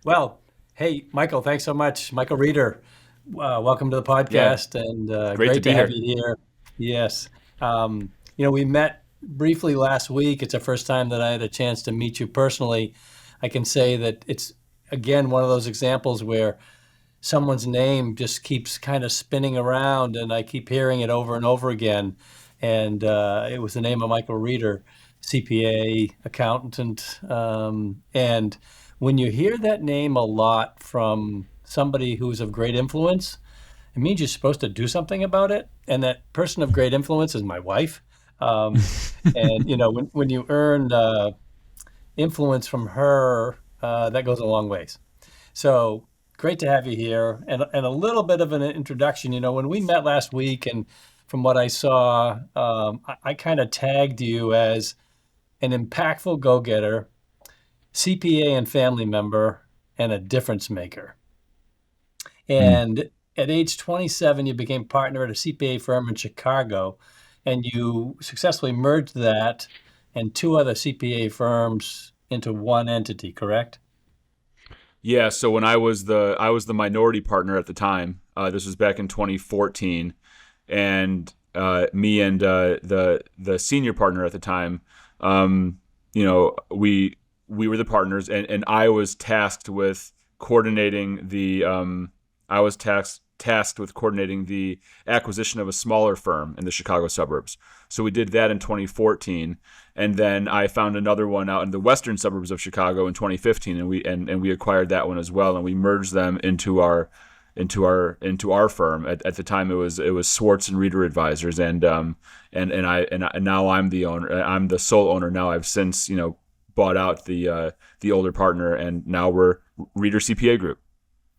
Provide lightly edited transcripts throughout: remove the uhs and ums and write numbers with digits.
Well, hey, Michael, thanks so much. Michael Reeder, welcome to the Yeah, podcast and great to great to be have here. you here. Yes. We met briefly last week. It's the first time that I had a chance to meet you personally. I can say that it's, again, one of those examples where someone's name just keeps kind of spinning around and I keep hearing it over and over again. And it was the name of Michael Reeder, CPA accountant. And when you hear that name a lot from somebody who's of great influence, it means you're supposed to do something about it. And that person of great influence is my wife. Um, and when you earn influence from her, that goes a long ways. So great to have you here. And a little bit of an introduction. When we met last week, and from what I saw, I kind of tagged you as an impactful go getter, CPA and family member, and a difference maker. Mm. And at age 27, you became partner at a CPA firm in Chicago, and you successfully merged that and two other CPA firms into one entity, correct? Yeah, so when I was the minority partner at the time. This was back in 2014, and me and the senior partner at the time, we were the partners, and I was tasked with coordinating the I was tasked with coordinating the acquisition of a smaller firm in the Chicago suburbs. So we did that in 2014, and then I found another one out in the western suburbs of Chicago in 2015, and we acquired that one as well, and we merged them into our firm. At the time, it was Swartz and Reader Advisors, and now I'm the owner. I'm the sole owner now. I've since bought out the older partner, and now we're Reader CPA Group.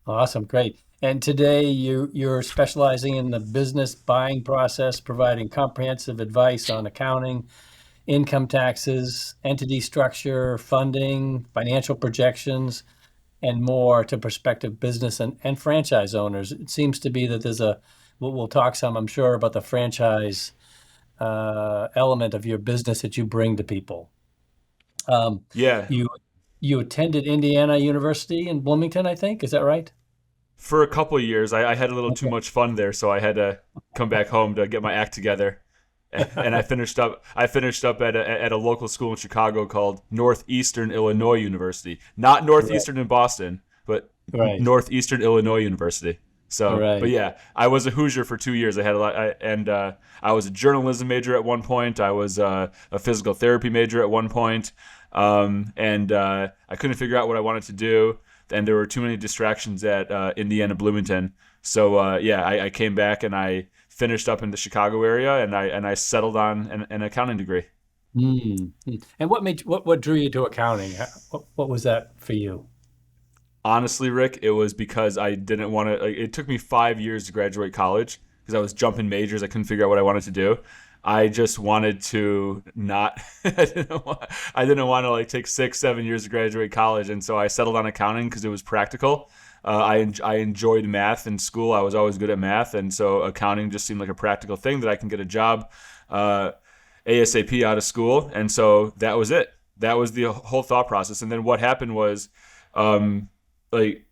Awesome, great. And today you're specializing in the business buying process, providing comprehensive advice on accounting, income taxes, entity structure, funding, financial projections, and more to prospective business and franchise owners. It seems to be that we'll talk some, I'm sure, about the franchise element of your business that you bring to people. Um, Yeah, you you attended Indiana University in Bloomington, I think. Is that right? for a couple of years, I had a little too Okay. much fun there, so I had to come back home to get my act together. And I finished up. I finished up at a local school in Chicago called Northeastern Illinois University, not Right. Northeastern in Boston, but Right. Northeastern Illinois University. So, but Right. yeah, I was a Hoosier for 2 years. I had a lot, and I was a journalism major at one point. I was a physical therapy major at one point, and I couldn't figure out what I wanted to do. And there were too many distractions at Indiana Bloomington. So yeah, I came back and I finished up in the Chicago area, and I settled on an accounting degree. Mm. And what drew you to accounting? What was that for you? Honestly, Rick, it was because I didn't want to. Like, it took me 5 years to graduate college because I was jumping majors. I couldn't figure out what I wanted to do. I just wanted to not. I didn't want to like take 6, 7 years to graduate college, and so I settled on accounting because it was practical. I enjoyed math in school. I was always good at math, and so accounting just seemed like a practical thing that I can get a job uh, ASAP out of school, and so that was it. That was the whole thought process. And then what happened was, um, like,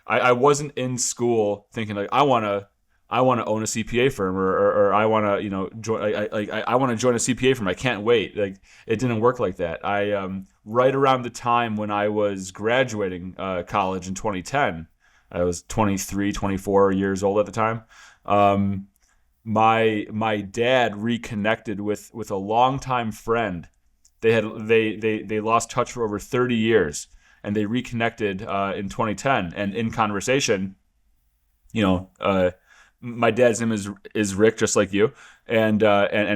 I wasn't in school thinking like I want to own a CPA firm, or I want to join I want to join a CPA firm. I can't wait. Like, it didn't work like that. I Right around the time when I was graduating college in 2010, I was 23, 24 years old at the time. Um, my dad reconnected with a longtime friend. They lost touch for over 30 years, and they reconnected in 2010. And in conversation, you know, my dad's name is Rick, just like you, and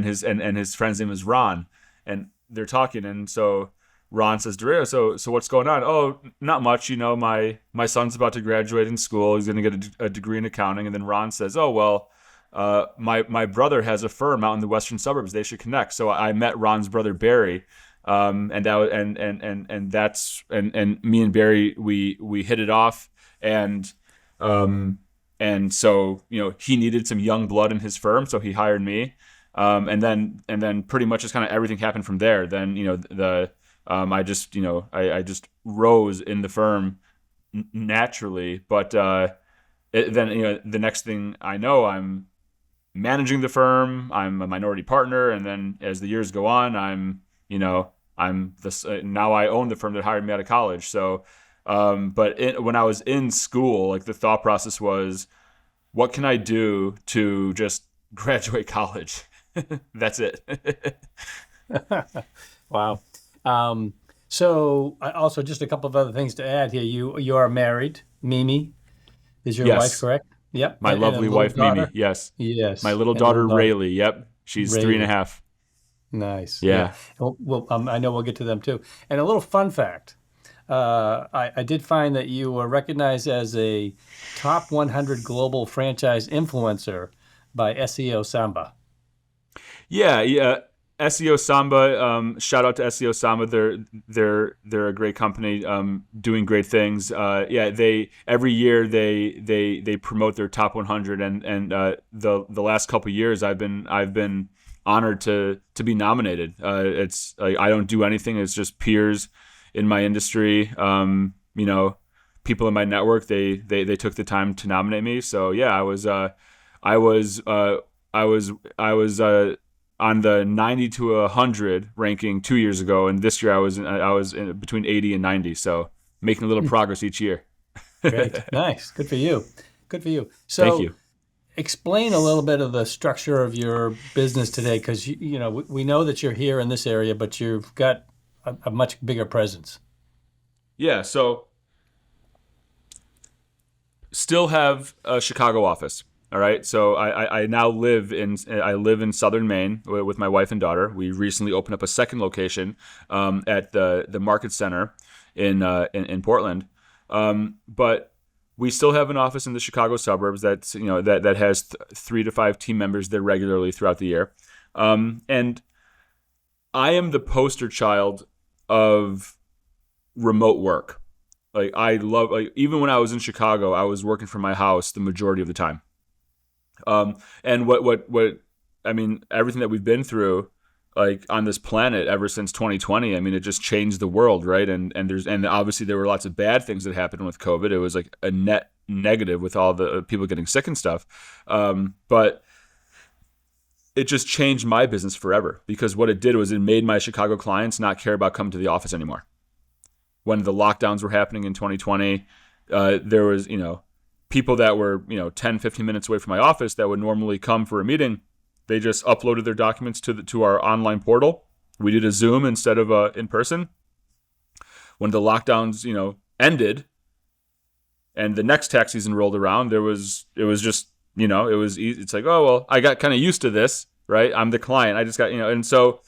his friend's name is Ron, and they're talking, and so Ron says to Rick, so what's going on? Oh, not much. My son's about to graduate in school. He's going to get a degree in accounting, and then Ron says, oh well. My brother has a firm out in the western suburbs. They should connect. So I met Ron's brother Barry, and that was, and that's and me and Barry, we hit it off, and um, and so he needed some young blood in his firm, so he hired me, and then pretty much just kind of everything happened from there. Then I just I just rose in the firm naturally. But then the next thing I know, I'm managing the firm. I'm a minority partner, and then as the years go on, I'm this now I own the firm that hired me out of college. So, when I was in school, like the thought process was, what can I do to just graduate college? That's it. Wow. So also just a couple of other things to add here. You are married. Mimi is your wife, Yes, correct? Yep. my And a lovely little wife Mimi. daughter. Yes, my Yes. little And a little daughter daughter, Rayleigh. Yep, she's three and a Rayleigh. half. Nice. Yeah. Yeah. I know we'll get to them too. And a little fun fact. I did find that you were recognized as a top 100 global franchise influencer by SEO Samba. Yeah, yeah. SEO Samba, shout out to SEO Samba. They're a great company, doing great things. Yeah, they every year they promote their top 100, and the last couple of years I've been honored to be nominated. It's like I don't do anything. It's just peers in my industry. People in my network. They took the time to nominate me. So yeah, I was I was I was on the 90 to 100 ranking 2 years ago, and this year I was in between 80 and 90. So making a little progress each year. Great. Nice. Good for you. Good for you. Thank So you. explain a little bit of the structure of your business today, because we know that you're here in this area, but you've got a much bigger presence. Yeah. So still have a Chicago office. All right. So I now live in Southern Maine with my wife and daughter. We recently opened up a second location, at the Market Center in Portland. But we still have an office in the Chicago suburbs that has 3 to 5 team members there regularly throughout the year. And I am the poster child of remote work. Like I love, like, even when I was in Chicago, I was working from my house the majority of the time. And what I mean, everything that we've been through, like on this planet ever since 2020, I mean, it just changed the world, right? And obviously there were lots of bad things that happened with COVID. It was like a net negative with all the people getting sick and stuff. But it just changed my business forever, because what it did was it made my Chicago clients not care about coming to the office anymore. When the lockdowns were happening in 2020, there was, people that were, 10, 15 minutes away from my office that would normally come for a meeting. They just uploaded their documents to our online portal. We did a Zoom instead of in person. When the lockdowns, ended and the next tax season rolled around, it was just, it was easy. It's like, oh, well, I got kind of used to this, right? I'm the client. I just got, and so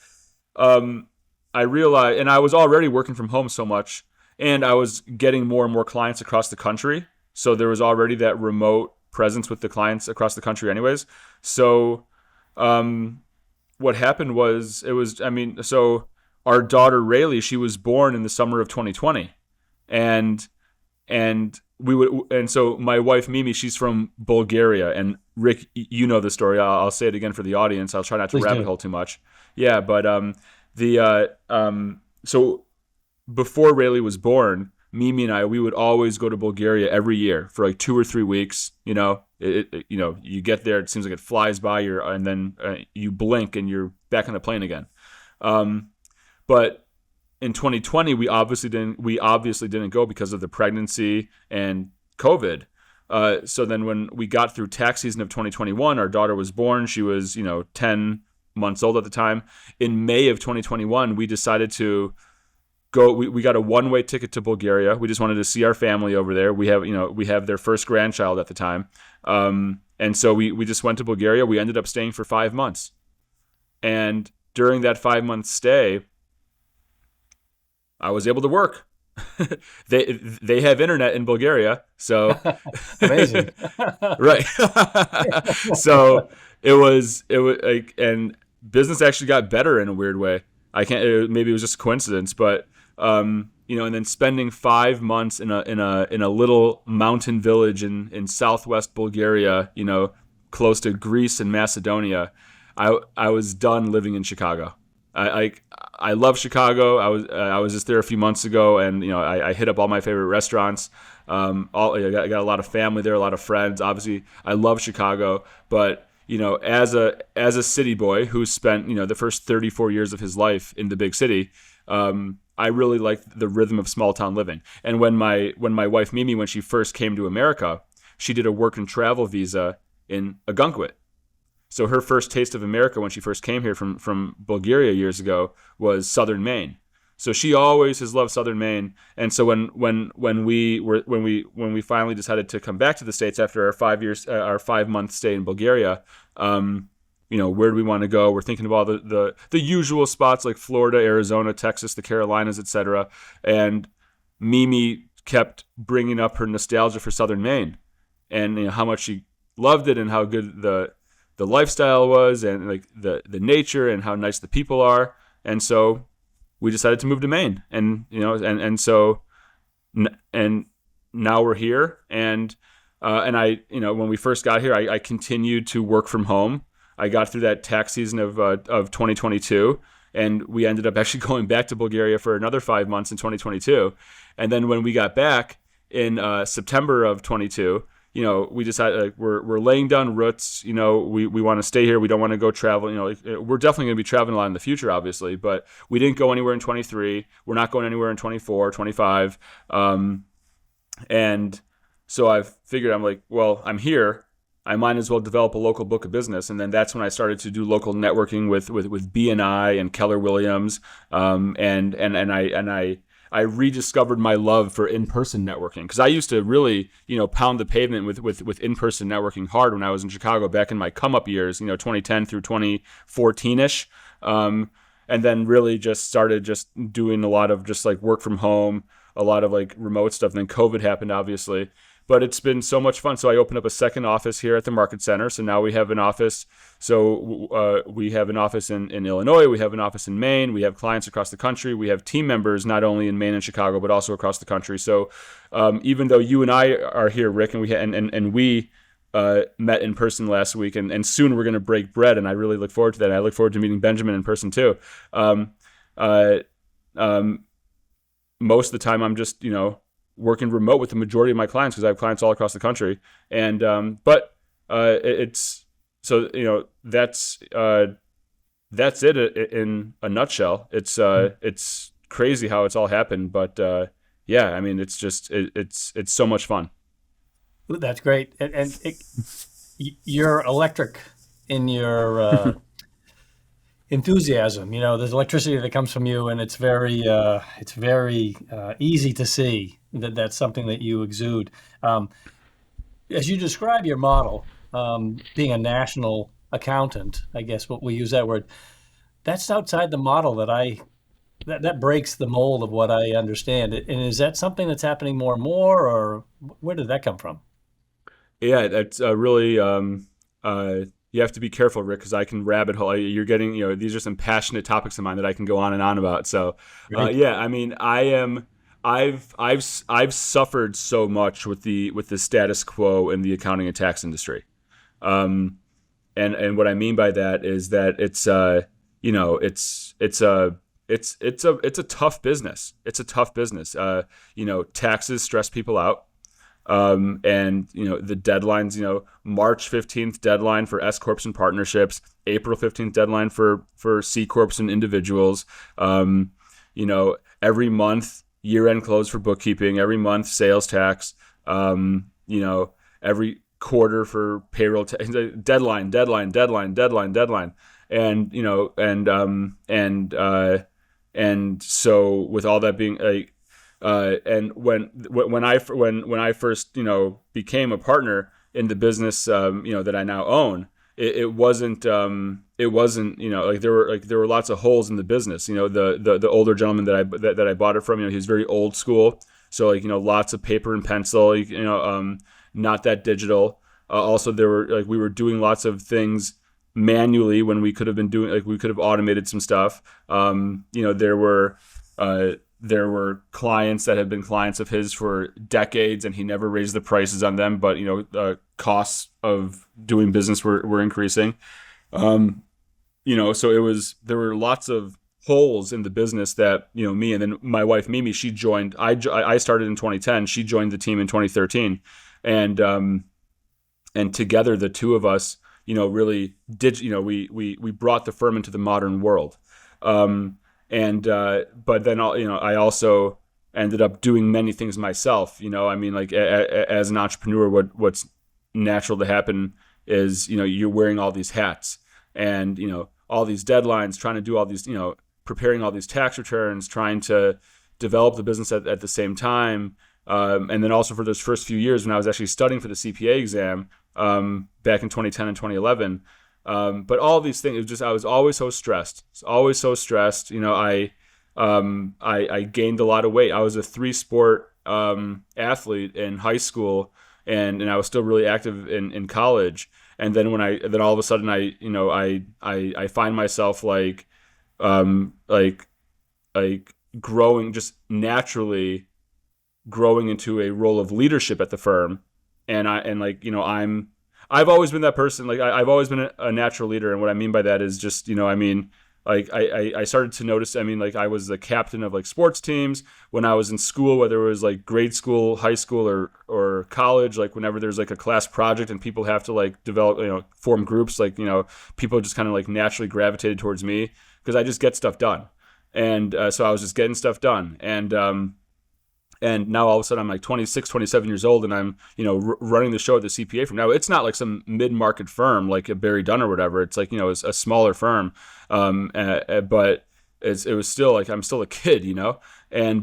I realized, and I was already working from home so much, and I was getting more and more clients across the country. So there was already that remote presence with the clients across the country anyways. So what happened was, so our daughter Rayleigh, she was born in the summer of 2020. And so my wife Mimi, she's from Bulgaria, and Rick, you know the story. I'll say it again for the audience. I'll try not to Please rabbit do. hole too much. Yeah, but so before Rayleigh was born, Mimi and we would always go to Bulgaria every year for like 2 or 3 weeks. You get there, it seems like it flies by, and then you blink and you're back on the plane again. But in 2020, we obviously didn't go because of the pregnancy and COVID. So then when we got through tax season of 2021, our daughter was born. She was 10 months old at the time. In May of 2021, we decided to go. We got a one-way ticket to Bulgaria. We just wanted to see our family over there. We have their first grandchild at the time, and so we just went to Bulgaria. We ended up staying for 5 months, and during that 5 month stay, I was able to work. They have internet in Bulgaria, so Amazing. right. So it was like, and business actually got better in a weird way. Maybe it was just a coincidence, but and then spending 5 months in a little mountain village in southwest Bulgaria, close to Greece and Macedonia, I was done living in Chicago. I I love Chicago. I was just there a few months ago, and I hit up all my favorite restaurants. I got a lot of family there, a lot of friends. Obviously, I love Chicago, but as a city boy who spent the first 34 years of his life in the big city, I really like the rhythm of small town living. And when my wife Mimi, when she first came to America, she did a work and travel visa in Agunquit. So her first taste of America when she first came here from Bulgaria years ago was Southern Maine. So she always has loved Southern Maine. And so when we finally decided to come back to the States after our 5 month stay in Bulgaria, where do we want to go? We're thinking of all the usual spots like Florida, Arizona, Texas, the Carolinas, etc. And Mimi kept bringing up her nostalgia for Southern Maine, and how much she loved it, and how good the lifestyle was, and like the nature, and how nice the people are. And so we decided to move to Maine, and now we're here. And I, when we first got here, I continued to work from home. I got through that tax season of 2022, and we ended up actually going back to Bulgaria for another 5 months in 2022. And then when we got back in September of 22, we decided, like, we're laying down roots. We want to stay here. We don't want to go travel. We're definitely going to be traveling a lot in the future, obviously, but we didn't go anywhere in 23. We're not going anywhere in 24, 25. And so I figured, I'm like, well, I'm here. I might as well develop a local book of business. And then that's when I started to do local networking with B&I and Keller Williams. I rediscovered my love for in-person networking, because I used to really, pound the pavement with in-person networking hard when I was in Chicago back in my come-up years, 2010 through 2014-ish. And then really just started just doing a lot of just like work from home, a lot of like remote stuff. And then COVID happened, obviously. But it's been so much fun. So I opened up a second office here at the Market Center. So now we have an office. So we have an office in Illinois. We have an office in Maine. We have clients across the country. We have team members not only in Maine and Chicago, but also across the country. So even though you and I are here, Rick, and we met in person last week, and soon we're going to break bread, and I really look forward to that. And I look forward to meeting Benjamin in person too. Most of the time, I'm just working remote with the majority of my clients, because I have clients all across the country. And it's so that's it in a nutshell. It's crazy how it's all happened, but I mean, it's just it's so much fun. That's great. And you're electric in your enthusiasm. There's electricity that comes from you, and it's very easy to see that that's something that you exude. As you describe your model, being a national accountant, I guess we use that word. That's outside the model that breaks the mold of what I understand. And is that something that's happening more and more, or where did that come from? Yeah, that's really. You have to be careful, Rick, because I can rabbit hole. You're getting, these are some passionate topics of mine that I can go on and on about. So, Great. I mean, I've suffered so much with the status quo in the accounting and tax industry, and what I mean by that is that it's a tough business. It's a tough business. Taxes stress people out. And the deadlines, March 15th deadline for S corps and partnerships, April 15th deadline for C corps and individuals. Every month year end close for bookkeeping, every month sales tax. Every quarter for payroll deadline. And so with all that being and when I first became a partner in the business that I now own, it wasn't like there were lots of holes in the business. The older gentleman that I bought it from, he was very old school, so lots of paper and pencil, not that digital. Also, we were doing lots of things manually when we could have been doing, we could have automated some stuff. There were clients that had been clients of his for decades, and he never raised the prices on them. But costs of doing business were increasing. So there were lots of holes in the business that, me and then my wife Mimi, she joined. I started in 2010. She joined the team in 2013, and together the two of us, really did. We brought the firm into the modern world. But then I also ended up doing many things myself. Like as an entrepreneur, what's natural to happen is you're wearing all these hats, and all these deadlines, trying to do all these preparing all these tax returns, trying to develop the business at the same time. And then also for those first few years when I was actually studying for the CPA exam back in 2010 and 2011. But all these things, it was just, I was always so stressed. I gained a lot of weight. I was a 3-sport athlete in high school, and I was still really active in college. And then then all of a sudden I find myself like growing, just naturally growing into a role of leadership at the firm. I've always been that person. Like I've always been a natural leader. And what I mean by that is just, I started to notice, I was the captain of like sports teams when I was in school, whether it was like grade school, high school, or college, like whenever there's like a class project and people have to like develop, form groups, like, people just kind of like naturally gravitated towards me because I just get stuff done. And so I was just getting stuff done. And now all of a sudden I'm like 26, 27 years old, and I'm, running the show at the CPA firm. Now it's not like some mid-market firm like a Barry Dunn or whatever. It's like, it's a smaller firm. But it was still like, I'm still a kid, and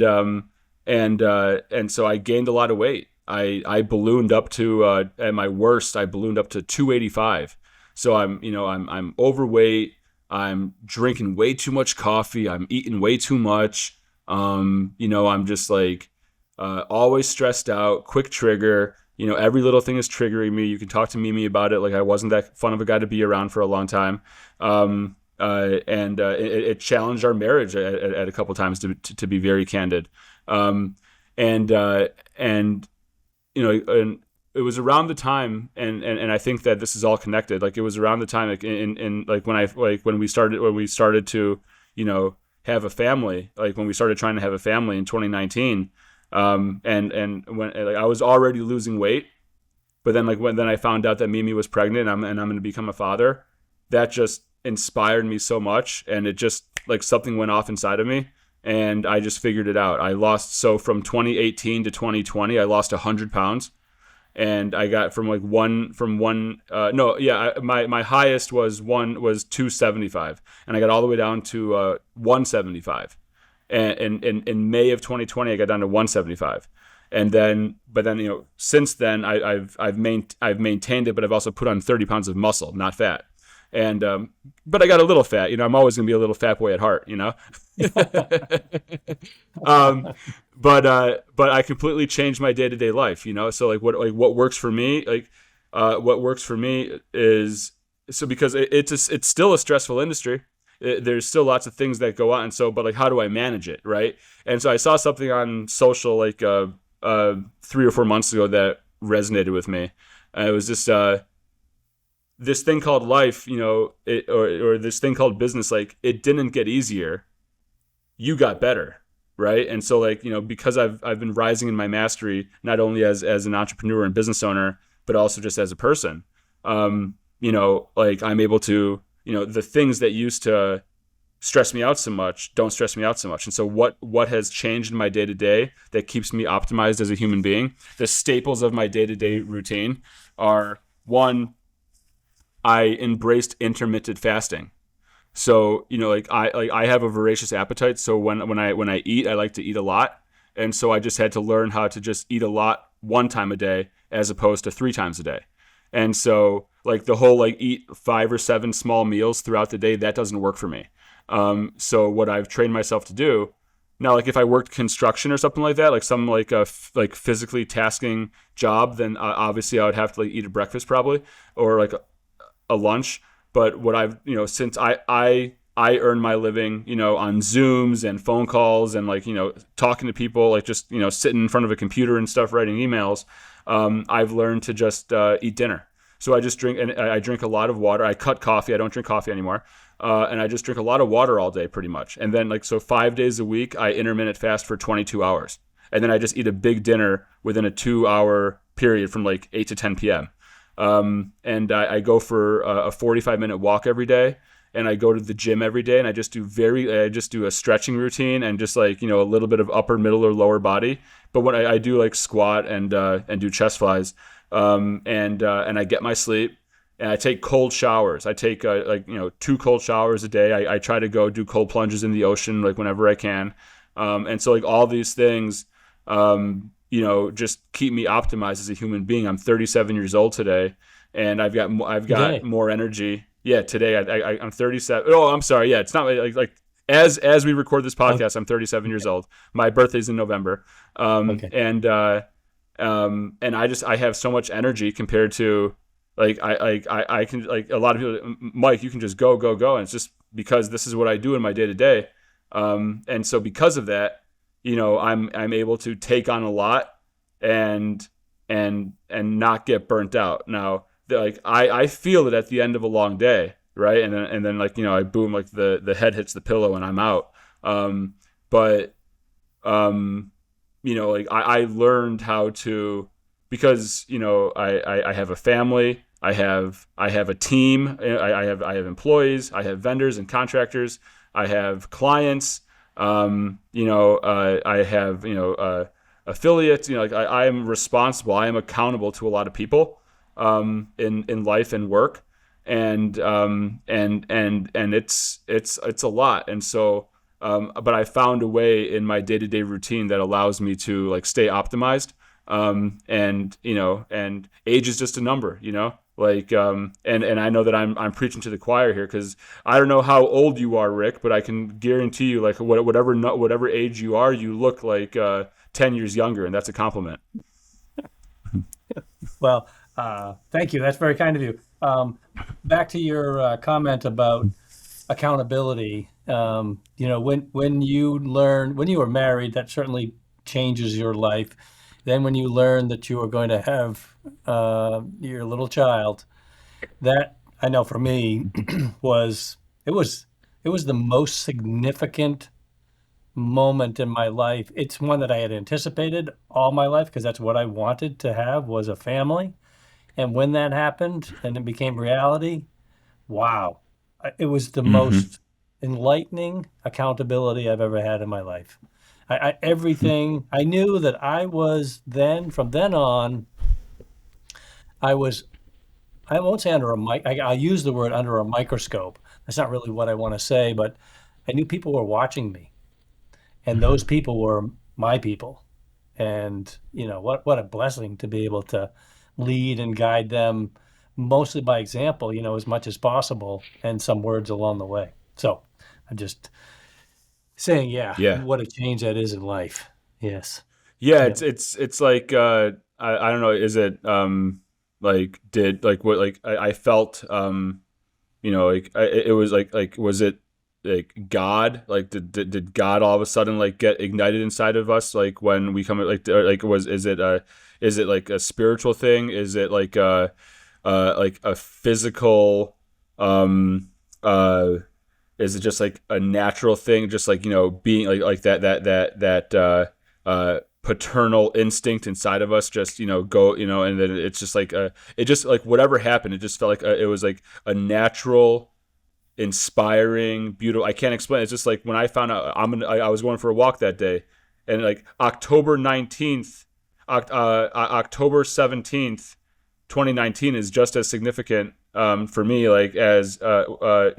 so I gained a lot of weight. I ballooned up to, at my worst, I ballooned up to 285. So I'm overweight. I'm drinking way too much coffee. I'm eating way too much. I'm just like, always stressed out, quick trigger. Every little thing is triggering me. You can talk to Mimi about it. Like I wasn't that fun of a guy to be around for a long time. It challenged our marriage at a couple times, to be very candid. And it was around the time, and I think that this is all connected. Like it was around the time, like when we started to, have a family, like when we started trying to have a family in 2019. And when like I was already losing weight, but then when I found out that Mimi was pregnant and I'm going to become a father, that just inspired me so much. And it just like something went off inside of me, and I just figured it out. So from 2018 to 2020, I lost 100 pounds. And I got my highest was 275, and I got all the way down to 175. And in May of 2020, I got down to 175, but then since then I've maintained it, but I've also put on 30 pounds of muscle, not fat. And but I got a little fat. I'm always gonna be a little fat boy at heart. But I completely changed my day-to-day life. So what works for me, is, so because it's still a stressful industry. There's still lots of things that go on. And so, but how do I manage it, right? And so I saw something on social 3 or 4 months ago that resonated with me. It was just this thing called life, or this thing called business. Like it didn't get easier, you got better, right? And so because I've been rising in my mastery, not only as an entrepreneur and business owner, but also just as a person. I'm able to. The things that used to stress me out so much don't stress me out so much. And so what has changed in my day-to-day that keeps me optimized as a human being? The staples of my day-to-day routine are, one, I embraced intermittent fasting. So, I have a voracious appetite. So when I eat, I like to eat a lot. And so I just had to learn how to just eat a lot one time a day as opposed to 3 times a day. And so the whole eat 5 or 7 small meals throughout the day, that doesn't work for me. So what I've trained myself to do now, if I worked construction or something like that, some physically tasking job, then obviously I would have to eat a breakfast probably, or a lunch. But what I've, since I earn my living, on Zooms and phone calls and talking to people, just, sitting in front of a computer and stuff, writing emails, I've learned to just eat dinner. So I just drink, and I drink a lot of water. I cut coffee. I don't drink coffee anymore. and I just drink a lot of water all day pretty much. And then like so 5 days a week I intermittent fast for 22 hours, and then I just eat a big dinner within a 2 hour period from like 8 to 10 p.m. And I go for a 45-minute walk every day, and I go to the gym every day, and I just do a stretching routine and just like a little bit of upper, middle, or lower body. But when I do like squat and do chest flies, and I get my sleep, and I take cold showers. I take 2 cold showers a day. I try to go do cold plunges in the ocean like whenever I can, and so like all these things. Just keep me optimized as a human being. I'm 37 years old today, and I've got Today. more energy. Yeah, today I'm 37. Oh, I'm sorry. Yeah, it's not like as we record this Oh, podcast, I'm 37 years old. My birthday's in November, okay. and I have so much energy compared to I can like a lot of people. Mike, you can just go, and it's just because this is what I do in my day to day, and so because of that. I'm able to take on a lot and not get burnt out. Now, I feel it at the end of a long day, right? And then like I boom, like the head hits the pillow and I'm out. But like I learned how to, because I have a family, I have a team, I have employees, I have vendors and contractors, I have clients. I have affiliates. Like I am responsible. I am accountable to a lot of people in life and work, and it's a lot. And so, but I found a way in my day to day routine that allows me to like stay optimized. And age is just a number. And I know that I'm preaching to the choir here, because I don't know how old you are, Rick, but I can guarantee you, like whatever age you are, you look like 10 years younger, and that's a compliment. Well, thank you. That's very kind of you. Back to your comment about accountability. When you were married, that certainly changes your life. Then when you learn that you are going to have your little child, that I know for me was it was it was the most significant moment in my life. It's one that I had anticipated all my life because that's what I wanted to have was a family. And when that happened and it became reality, wow, it was the Mm-hmm. most enlightening accountability I've ever had in my life. Everything I knew that I was then, from then on, I was, I won't say under a mic, I'll use the word under a microscope. That's not really what I want to say, but I knew people were watching me, and those people were my people. And what a blessing to be able to lead and guide them, mostly by example, as much as possible, and some words along the way. So I'm just saying, yeah, Yeah. what a change that is in life. Yes. Yeah, Yeah. it's like I don't know, is it like did like what like I felt like it was like was it like God, like did God all of a sudden like get ignited inside of us like when we come like was is it like a spiritual thing, is it like a physical um uh is it just like a natural thing, just like being like that paternal instinct inside of us, just go, and then it's just like it just like whatever happened, it just felt like it was like a natural, inspiring, beautiful. I can't explain. It's just like when I found out I was going for a walk that day, and like October 19th, October 17th, 2019 is just as significant for me like as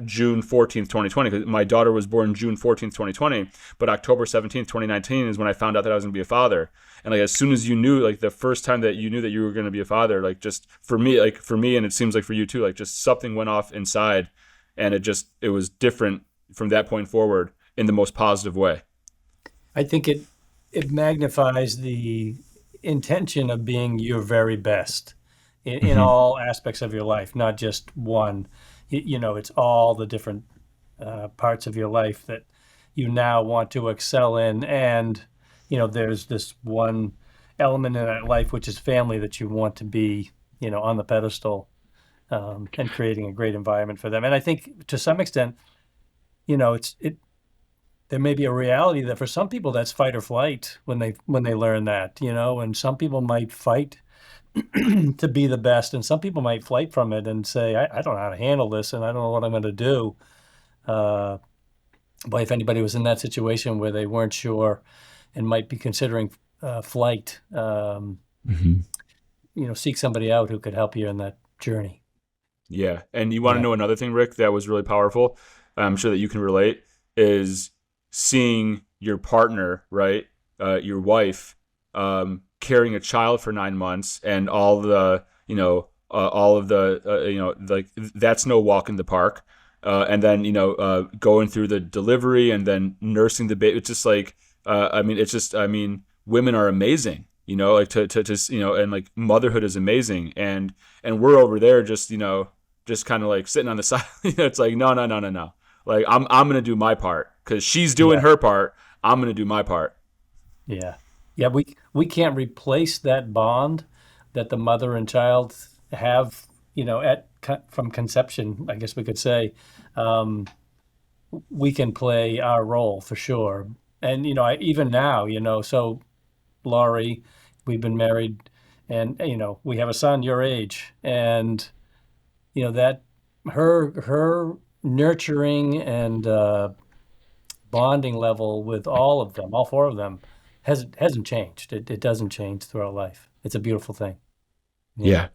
June 14th, 2020, because my daughter was born June 14th, 2020, but October 17th, 2019 is when I found out that I was going to be a father. And like as soon as you knew, like the first time that you knew that you were going to be a father, like just for me, and it seems like for you too, like just something went off inside, and it was different from that point forward in the most positive way. I think it magnifies the intention of being your very best in Mm-hmm. all aspects of your life, not just one. It's all the different parts of your life that you now want to excel in, and there's this one element in that life which is family that you want to be, on the pedestal, and creating a great environment for them. And I think to some extent it there may be a reality that for some people that's fight or flight when they learn that, and some people might fight to be the best, and some people might flight from it and say, I don't know how to handle this, and I don't know what I'm going to do. Uh, but if anybody was in that situation where they weren't sure and might be considering flight, Hmm. seek somebody out who could help you in that journey. Yeah. And you want to Yeah. know another thing, Rick, that was really powerful? I'm sure that you can relate, is seeing your partner, right? Your wife, carrying a child for 9 months and all of the, like that's no walk in the park. And then, going through the delivery and then nursing the baby. It's just like, women are amazing, like and like motherhood is amazing. And we're over there just kind of like sitting on the side. It's like, no, no, no, no, no. Like I'm gonna do my part because she's doing Yeah. her part. I'm gonna do my part. Yeah. Yeah. We can't replace that bond that the mother and child have, from conception, I guess we could say. Um, we can play our role for sure. And, even now, so Laurie, we've been married and, we have a son your age. And, that her nurturing and bonding level with all of them, all four of them, hasn't changed. It doesn't change throughout life. It's a beautiful thing. Yeah.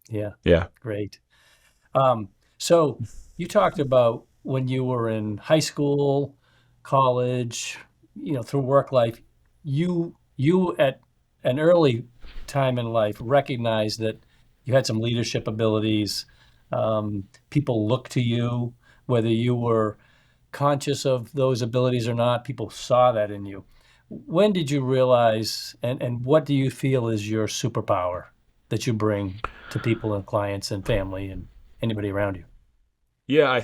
Yeah, Yeah. yeah, Great. Um, so you talked about when you were in high school, college, through work life, you at an early time in life recognized that you had some leadership abilities. People looked to you, whether you were conscious of those abilities or not, people saw that in you. When did you realize, and what do you feel is your superpower that you bring to people and clients and family and anybody around you? yeah.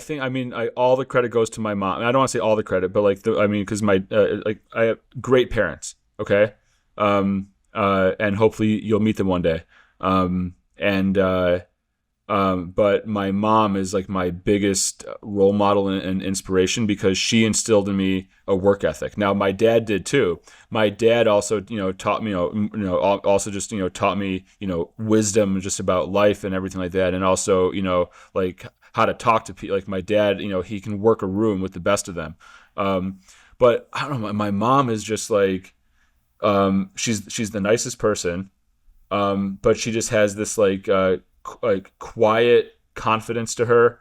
All the credit goes to my mom. I don't want to say all the credit, but because my like I have great parents. Okay, and hopefully you'll meet them one day. And But my mom is like my biggest role model and inspiration because she instilled in me a work ethic. Now my dad did too. My dad also, taught me, also just, taught me, wisdom just about life and everything like that. And also, like how to talk to people. Like my dad, he can work a room with the best of them. Um, but I don't know. My mom is just like, she's the nicest person, but she just has this like quiet confidence to her.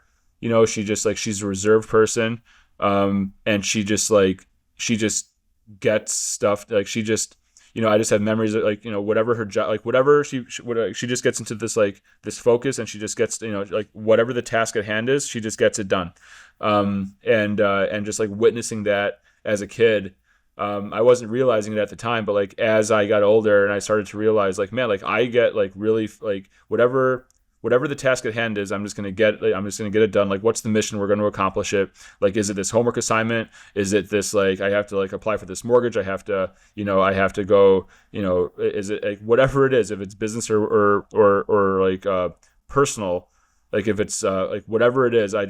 She just like she's a reserved person, and she just gets stuff. Like she just I just have memories of like whatever her job, like whatever she just gets into this focus, and she just gets like whatever the task at hand is, she just gets it done. And just like witnessing that as a kid, I wasn't realizing it at the time, but like as I got older and I started to realize, like, man, like I get like really like whatever the task at hand is, I'm just gonna get it done. Like, what's the mission? We're going to accomplish it. Like, is it this homework assignment? Is it this like I have to like apply for this mortgage? I have to go. Is it like whatever it is? If it's business or like personal, like if it's like whatever it is, I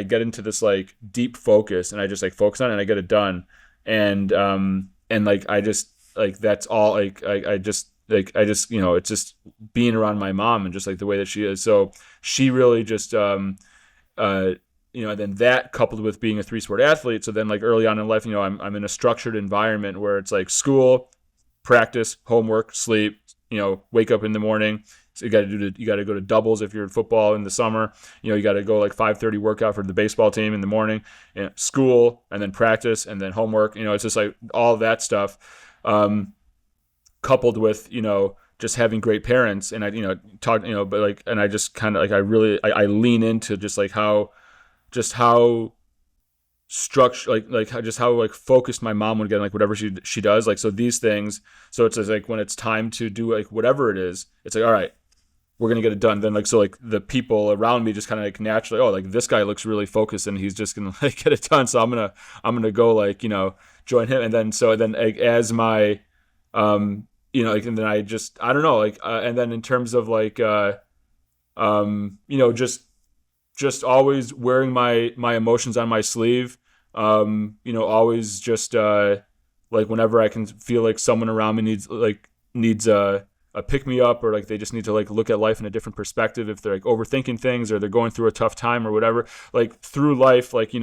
get into this like deep focus and I just like focus on it and I get it done. And like I just like that's all I just it's just being around my mom and just like the way that she is. So she really just and then that coupled with being a three-sport athlete. So then like early on in life, I'm in a structured environment where it's like school, practice, homework, sleep, wake up in the morning. So you got to go to doubles if you're in football in the summer. You got to go like 5:30 workout for the baseball team in the morning, school, and then practice, and then homework. It's just like all that stuff, coupled with just having great parents. And I talk but like, and I just kind of like I lean into just like how structure like just how like focused my mom would get on, like whatever she does, like so these things. So it's just like when it's time to do like whatever it is, it's like, all right, we're gonna get it done. Then like so like the people around me just kind of like naturally, oh, like this guy looks really focused and he's just gonna like get it done, so I'm gonna go like join him. And then like, as my like, and then I don't know, like and then in terms of like just always wearing my emotions on my sleeve. Always just like whenever I can feel like someone around me needs a pick me up, or like they just need to like look at life in a different perspective, if they're like overthinking things or they're going through a tough time or whatever. Like through life, like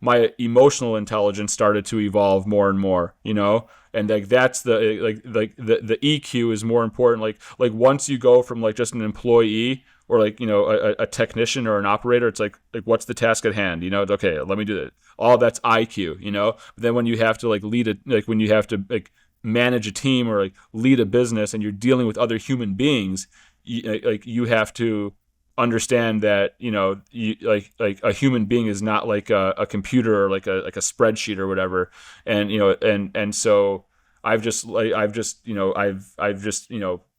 my emotional intelligence started to evolve more and more, and like that's the EQ is more important. Like once you go from like just an employee or like a technician or an operator, it's like what's the task at hand, okay, let me do it. All that's IQ. But then when you have to like lead it, like when you have to like manage a team or like lead a business and you're dealing with other human beings, you have to understand that like a human being is not like a computer or like a spreadsheet or whatever. And so I've just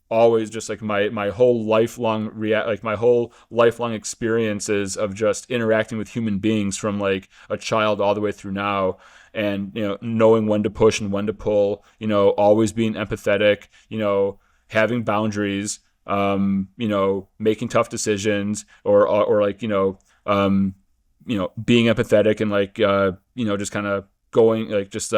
always just like my whole lifelong my whole lifelong experiences of just interacting with human beings from like a child all the way through now, and knowing when to push and when to pull, always being empathetic, having boundaries, making tough decisions, or like being empathetic and like just kind of going like just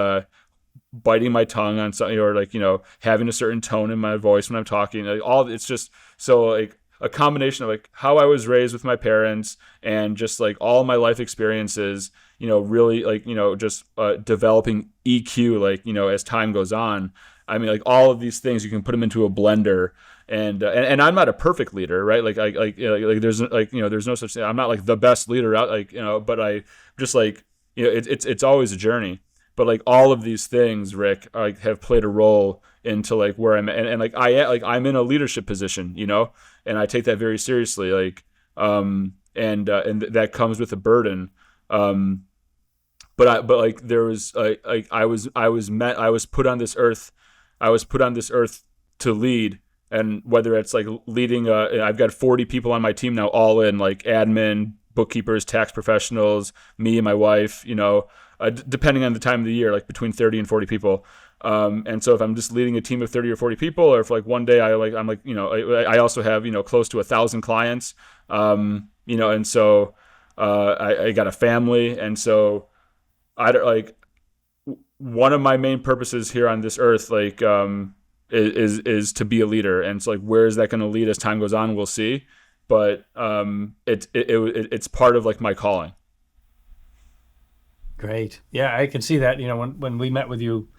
biting my tongue on something, or like having a certain tone in my voice when I'm talking, like all it's just so like a combination of like how I was raised with my parents and just like all my life experiences, really like just developing EQ like as time goes on. I mean, like all of these things you can put them into a blender, and I'm not a perfect leader, right? Like there's like there's no such thing. I'm not like the best leader out, like but I just like it's always a journey. But like all of these things, Rick, like have played a role into like where I'm at. And like I'm in a leadership position, and I take that very seriously. Like and that comes with a burden. But like there was like I was put on this earth. I was put on this earth to lead, and whether it's like leading I've got 40 people on my team now, all in like admin, bookkeepers, tax professionals, me and my wife, depending on the time of the year, like between 30 and 40 people. And so if I'm just leading a team of 30 or 40 people, or if like one day I also have, close to 1,000 clients, and so I got a family. And so I like one of my main purposes here on this earth, like, is to be a leader. And so like, where is that going to lead as time goes on? We'll see. But it's part of like my calling. Great. Yeah, I can see that. When we met with you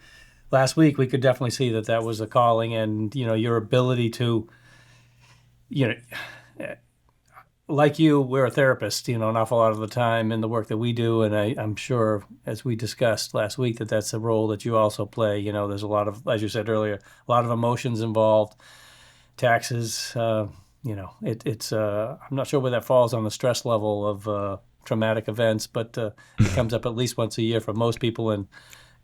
last week, we could definitely see that that was a calling, and your ability to, like you, we're a therapist. An awful lot of the time in the work that we do, and I'm sure, as we discussed last week, that that's a role that you also play. There's a lot of, as you said earlier, a lot of emotions involved, taxes. It's I'm not sure where that falls on the stress level of traumatic events, but it comes up at least once a year for most people, and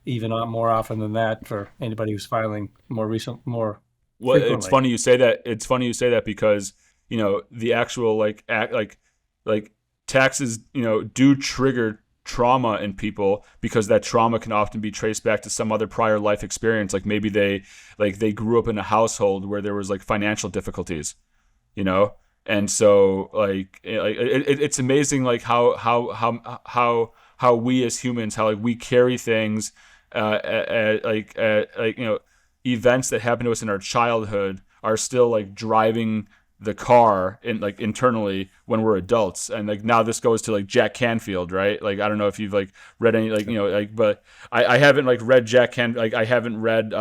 even more often than that for anybody who's filing more Well, frequently. it's funny you say that. It's funny you say that because the actual like taxes do trigger trauma in people, because that trauma can often be traced back to some other prior life experience. Like maybe they grew up in a household where there was like financial difficulties, and so like it's amazing like how we as humans, how like we carry things events that happen to us in our childhood are still like driving the car in like internally when we're adults. And like now this goes to like Jack Canfield, right? Like I don't know if you've like read any like but I haven't like read Jack Canfield. Like I haven't read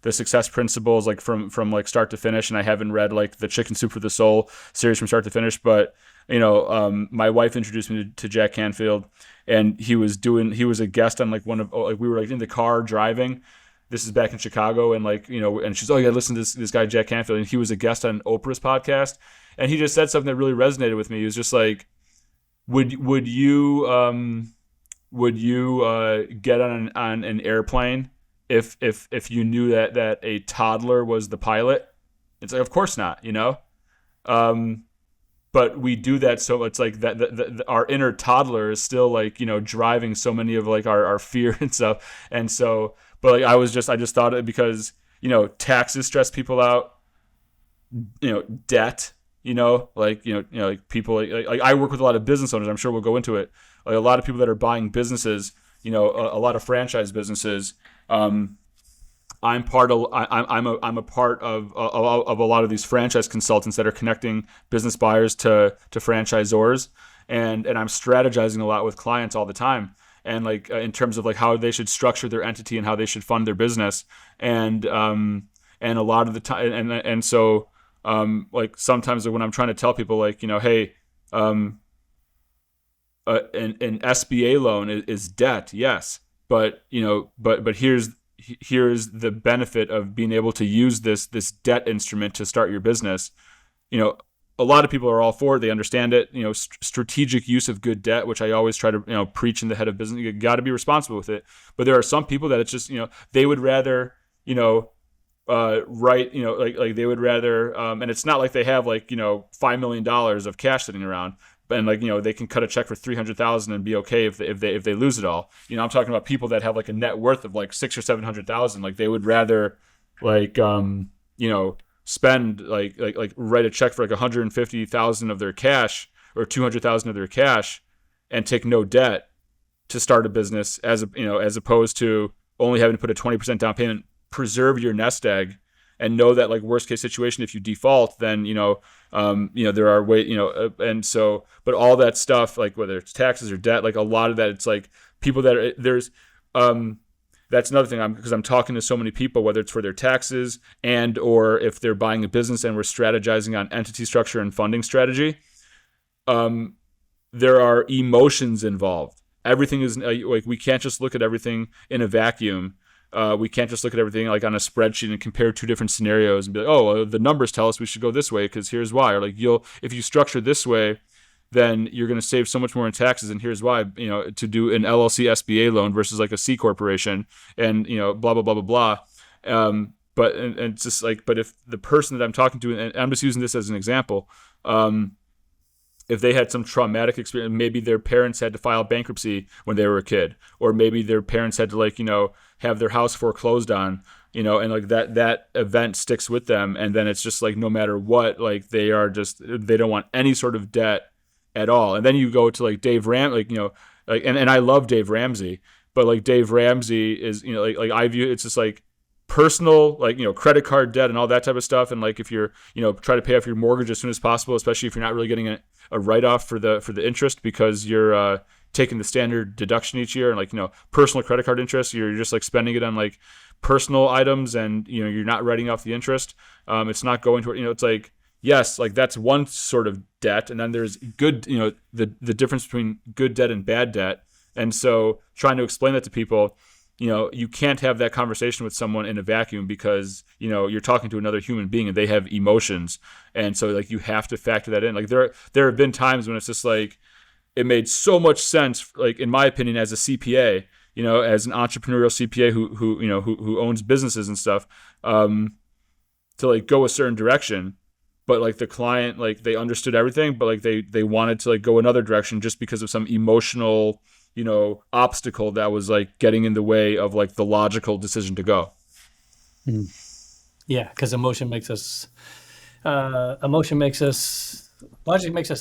the Success Principles like from like start to finish, and I haven't read like the Chicken Soup for the Soul series from start to finish. But my wife introduced me to Jack Canfield, and he was a guest on like one of like we were like in the car driving. This is back in Chicago, and like and she's, oh yeah, listen to this guy Jack Canfield, and he was a guest on Oprah's podcast, and he just said something that really resonated with me. He was just like, would you get on an airplane if you knew that a toddler was the pilot? It's like, of course not, but we do that, so it's like that our inner toddler is still like driving so many of like our fear and stuff. And so, but like I just thought it because taxes stress people out, debt, like people like I work with a lot of business owners. I'm sure we'll go into it. Like a lot of people that are buying businesses a lot of franchise businesses. I'm a part of a lot of these franchise consultants that are connecting business buyers to franchisors, and I'm strategizing a lot with clients all the time, and like in terms of like how they should structure their entity and how they should fund their business, and a lot of the time, and so like sometimes when I'm trying to tell people like hey, an SBA loan is debt, yes, but here's the benefit of being able to use this debt instrument to start your business. A lot of people are all for it. They understand it. Strategic use of good debt, which I always try to preach in the head of business. You got to be responsible with it. But there are some people that it's just they would rather write like they would rather and it's not like they have like $5 million of cash sitting around, and like they can cut a check for 300,000 and be okay if they lose it all. I'm talking about people that have like a net worth of like 600,000 or 700,000. Like they would rather like spend like write a check for like 150,000 of their cash or 200,000 of their cash and take no debt to start a business as opposed to only having to put a 20% down payment, preserve your nest egg, and know that like worst case situation, if you default, then there are and so, but all that stuff, like whether it's taxes or debt, like a lot of that, it's like people that there's that's another thing, because I'm talking to so many people, whether it's for their taxes and or if they're buying a business and we're strategizing on entity structure and funding strategy. There are emotions involved. Everything is like we can't just look at everything in a vacuum. We can't just look at everything like on a spreadsheet and compare two different scenarios and be like, oh, the numbers tell us we should go this way because here's why. Or like if you structure this way, then you're going to save so much more in taxes, and here's why. To do an LLC SBA loan versus like a C corporation, and blah blah blah blah blah. But it's just like, but if the person that I'm talking to, and I'm just using this as an example, if they had some traumatic experience, maybe their parents had to file bankruptcy when they were a kid, or maybe their parents had to like have their house foreclosed on, and like that event sticks with them, and then it's just like no matter what, like they don't want any sort of debt at all. And then you go to like Dave and I love Dave Ramsey, but like Dave Ramsey is like I view it's just like personal, like credit card debt and all that type of stuff, and like if you're try to pay off your mortgage as soon as possible, especially if you're not really getting a write-off for the interest because you're taking the standard deduction each year, and like personal credit card interest, you're just like spending it on like personal items, and you're not writing off the interest. It's not going to it's like, yes, like that's one sort of debt, and then there's good the difference between good debt and bad debt. And so trying to explain that to people, you can't have that conversation with someone in a vacuum, because you're talking to another human being and they have emotions, and so like you have to factor that in. Like there have been times when it's just like it made so much sense, like in my opinion, as a CPA, as an entrepreneurial CPA who owns businesses and stuff, to like go a certain direction, but like the client, like they understood everything, but like they wanted to like go another direction just because of some emotional obstacle that was like getting in the way of like the logical decision to go. Yeah, because logic makes us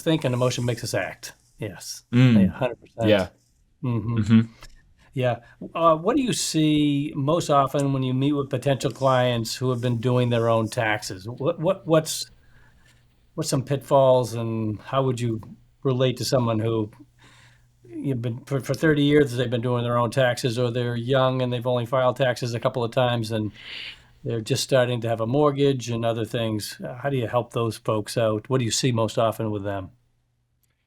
think, and emotion makes us act. Yes. Yeah, 100%. Yeah. Mm-hmm. Mm-hmm. Yeah. What do you see most often when you meet with potential clients who have been doing their own taxes? What's some pitfalls, and how would you relate to someone who you've been for 30 years they've been doing their own taxes, or they're young and they've only filed taxes a couple of times and they're just starting to have a mortgage and other things? How do you help those folks out? What do you see most often with them?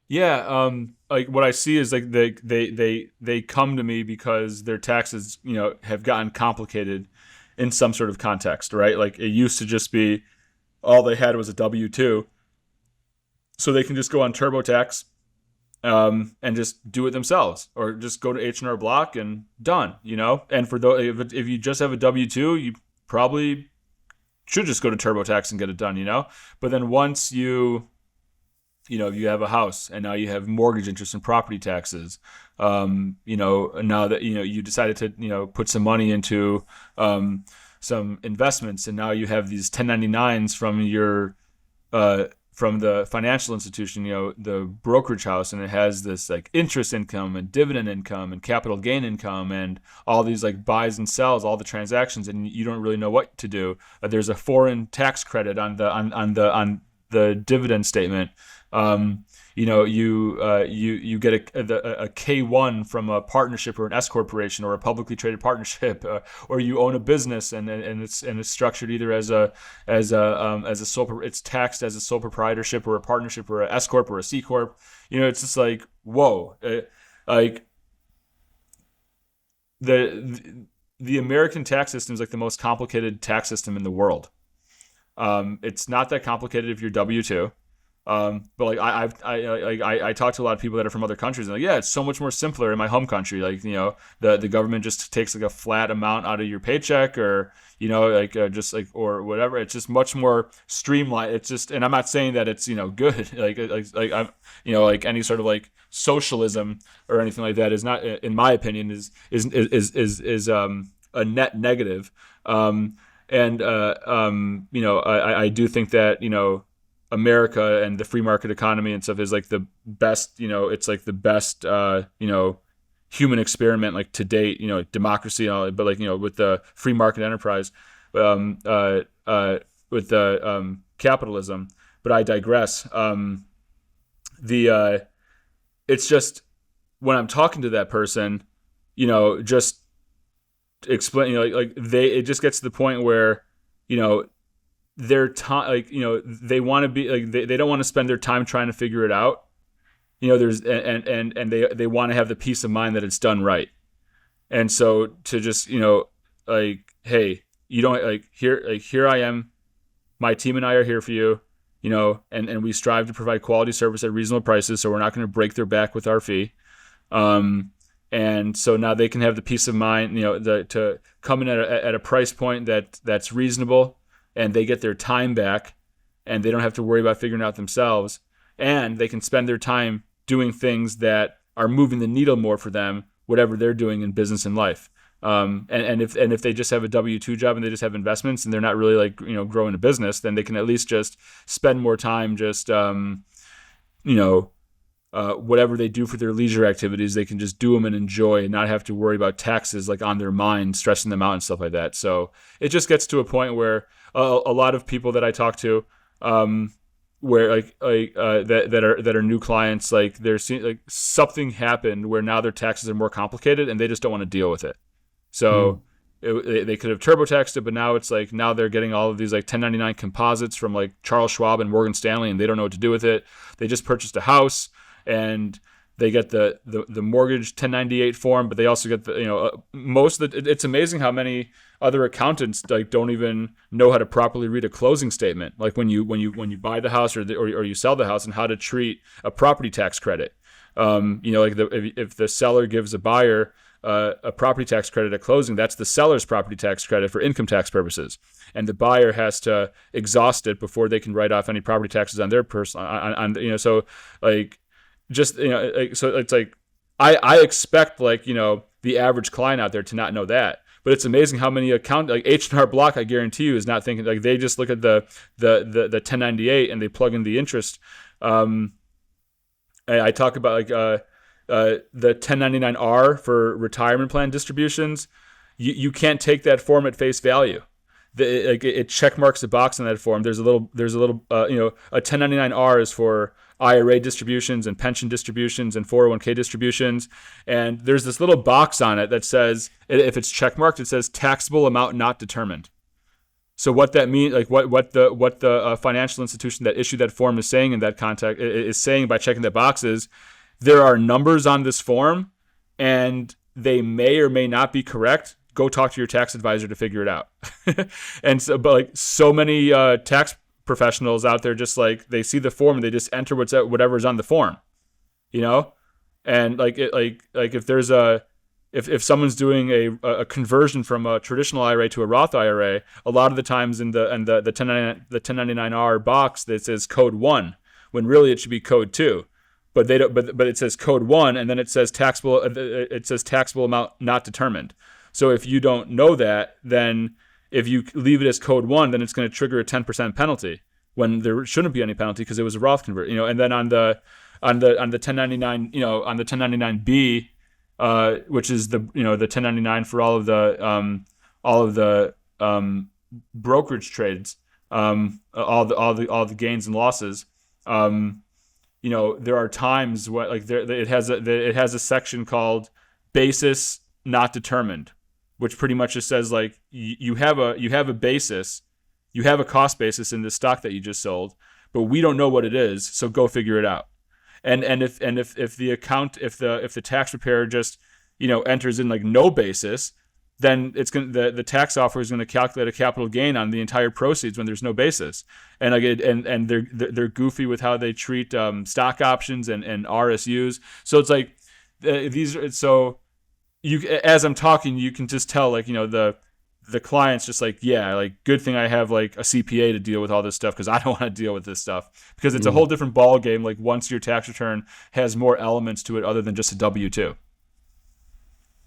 Yeah, like what I see is like they come to me because their taxes, have gotten complicated in some sort of context, right? Like it used to just be all they had was a W-2, so they can just go on TurboTax, and just do it themselves, or just go to H&R Block and done, And for those, if you just have a W-2, you probably should just go to TurboTax and get it done, But then once you have a house, and now you have mortgage interest and property taxes, now that you decided to put some money into some investments, and now you have these 1099s from the financial institution, the brokerage house, and it has this like interest income and dividend income and capital gain income and all these like buys and sells, all the transactions, and you don't really know what to do. There's a foreign tax credit on the dividend statement. You get a K1 from a partnership or an S corporation or a publicly traded partnership, or you own a business and it's structured either as a sole, it's taxed as a sole proprietorship or a partnership or a S corp or a C corp. It's just like, whoa, like the American tax system is like the most complicated tax system in the world. It's not that complicated if you're W-2. But like I talk to a lot of people that are from other countries, and like, yeah, it's so much more simpler in my home country. Like, the government just takes like a flat amount out of your paycheck, or just like, or whatever. It's just much more streamlined. It's just, and I'm not saying that it's good. like I'm like any sort of like socialism or anything like that is not, in my opinion, is a net negative. I do think that America and the free market economy and stuff is like the best, it's like the best, human experiment like to date, democracy and all, but like, with the free market enterprise, with the capitalism. But I digress. It's just when I'm talking to that person, just explain, it just gets to the point where, their time, like, they want to be like, they don't want to spend their time trying to figure it out. There's, and they want to have the peace of mind that it's done right. And so to just, like, hey, you don't here I am, my team and I are here for you, and we strive to provide quality service at reasonable prices. So we're not going to break their back with our fee. And so now they can have the peace of mind, to come in at a price point that's reasonable, and they get their time back, and they don't have to worry about figuring it out themselves, and they can spend their time doing things that are moving the needle more for them, whatever they're doing in business and life. And if they just have a W-2 job and they just have investments and they're not really like growing a business, then they can at least just spend more time just whatever they do for their leisure activities, they can just do them and enjoy and not have to worry about taxes like on their mind, stressing them out and stuff like that. So it just gets to a point where a lot of people that I talk to, where that are new clients, like they're seeing like something happened where now their taxes are more complicated and they just don't want to deal with it. So they could have TurboTaxed it, but now it's like, now they're getting all of these like 1099 composites from like Charles Schwab and Morgan Stanley, and they don't know what to do with it. They just purchased a house and they get the mortgage 1098 form, but they also get the, most of the, it's amazing how many other accountants like don't even know how to properly read a closing statement. Like when you buy the house or you sell the house, and how to treat a property tax credit. Like if the seller gives a buyer a property tax credit at closing, that's the seller's property tax credit for income tax purposes, and the buyer has to exhaust it before they can write off any property taxes on their person. So like, just so it's like I expect like the average client out there to not know that, but it's amazing how many like H&R Block, I guarantee you, is not thinking, like they just look at the 1098 and they plug in the interest. I talk about like the 1099-R for retirement plan distributions. You can't take that form at face value. It check marks a box on that form. There's a little a 1099-R is for IRA distributions and pension distributions and 401k distributions, and there's this little box on it that says, if it's check marked, it says taxable amount not determined. So what that means, like what the financial institution that issued that form is saying in that context is saying by checking that box is, there are numbers on this form and they may or may not be correct. Go talk to your tax advisor to figure it out. And so, but like so many tax professionals out there, just like they see the form and they just enter whatever's on the form, and like if there's if someone's doing a conversion from a traditional IRA to a Roth IRA, a lot of the times in the 1099-R box that says code 1, when really it should be code 2. But they don't. But it says code 1, and then it says taxable. It says taxable amount not determined. So if you don't know that, then if you leave it as code 1, then it's going to trigger a 10% penalty. when there shouldn't be any penalty because it was a Roth convert. And then on the 1099, on the 1099B, which is the 1099 for all of the brokerage trades, all the gains and losses. There are times where it has a section called basis not determined, which pretty much just says like you have a basis, you have a cost basis in the stock that you just sold, but we don't know what it is, so go figure it out. And if the tax preparer just enters in like no basis, then the tax software is going to calculate a capital gain on the entire proceeds when there's no basis. And and they're goofy with how they treat stock options and RSUs. So it's like so you, as I'm talking, you can just tell the client's just like, yeah, like good thing I have like a CPA to deal with all this stuff, because I don't want to deal with this stuff, because it's a whole different ball game. Like once your tax return has more elements to it other than just a W-2.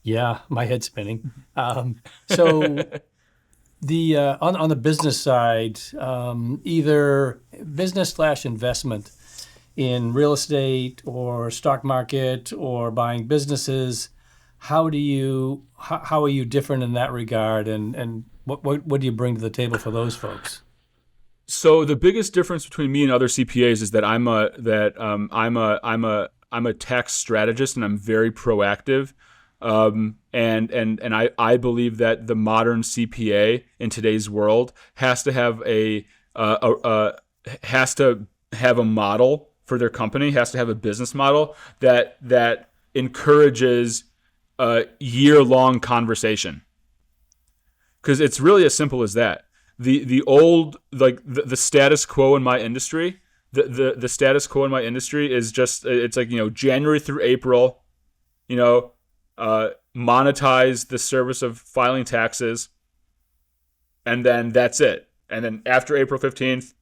Yeah, my head's spinning. So the on the business side, either business/investment in real estate or stock market or buying businesses, how are you different in that regard, and what do you bring to the table for those folks? So the biggest difference between me and other CPAs is that I'm a tax strategist, and I'm very proactive. And I believe that the modern CPA in today's world has to have a model for their company, has to have a business model that encourages a year-long conversation. Because it's really as simple as that. The old, like the status quo in my industry, the status quo in my industry is just, it's like, January through April, monetize the service of filing taxes, and then that's it. And then after April 15th,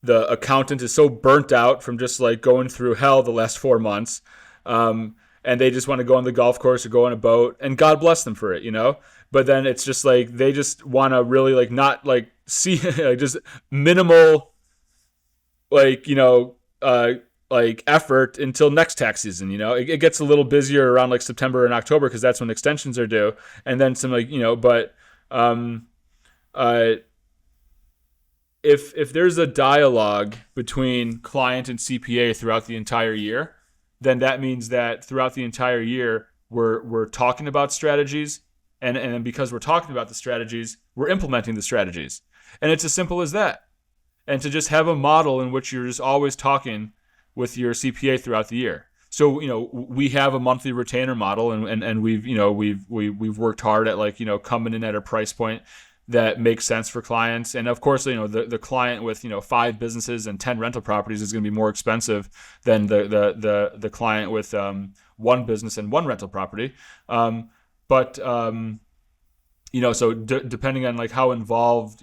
the accountant is so burnt out from just like going through hell the last 4 months, and they just want to go on the golf course or go on a boat, and God bless them for it, But then it's just like they just want to really like not like see like just minimal like effort until next tax season. It gets a little busier around like September and October, because that's when extensions are due, and then some if there's a dialogue between client and CPA throughout the entire year, then that means that throughout the entire year we're talking about strategies, and then because we're talking about the strategies, we're implementing the strategies. And it's as simple as that. And to just have a model in which you're just always talking with your CPA throughout the year. So, we have a monthly retainer model, and we've worked hard at coming in at a price point that makes sense for clients. And of course, the client with 5 businesses and 10 rental properties is going to be more expensive than the client with 1 business and 1 rental property. So depending on like how involved,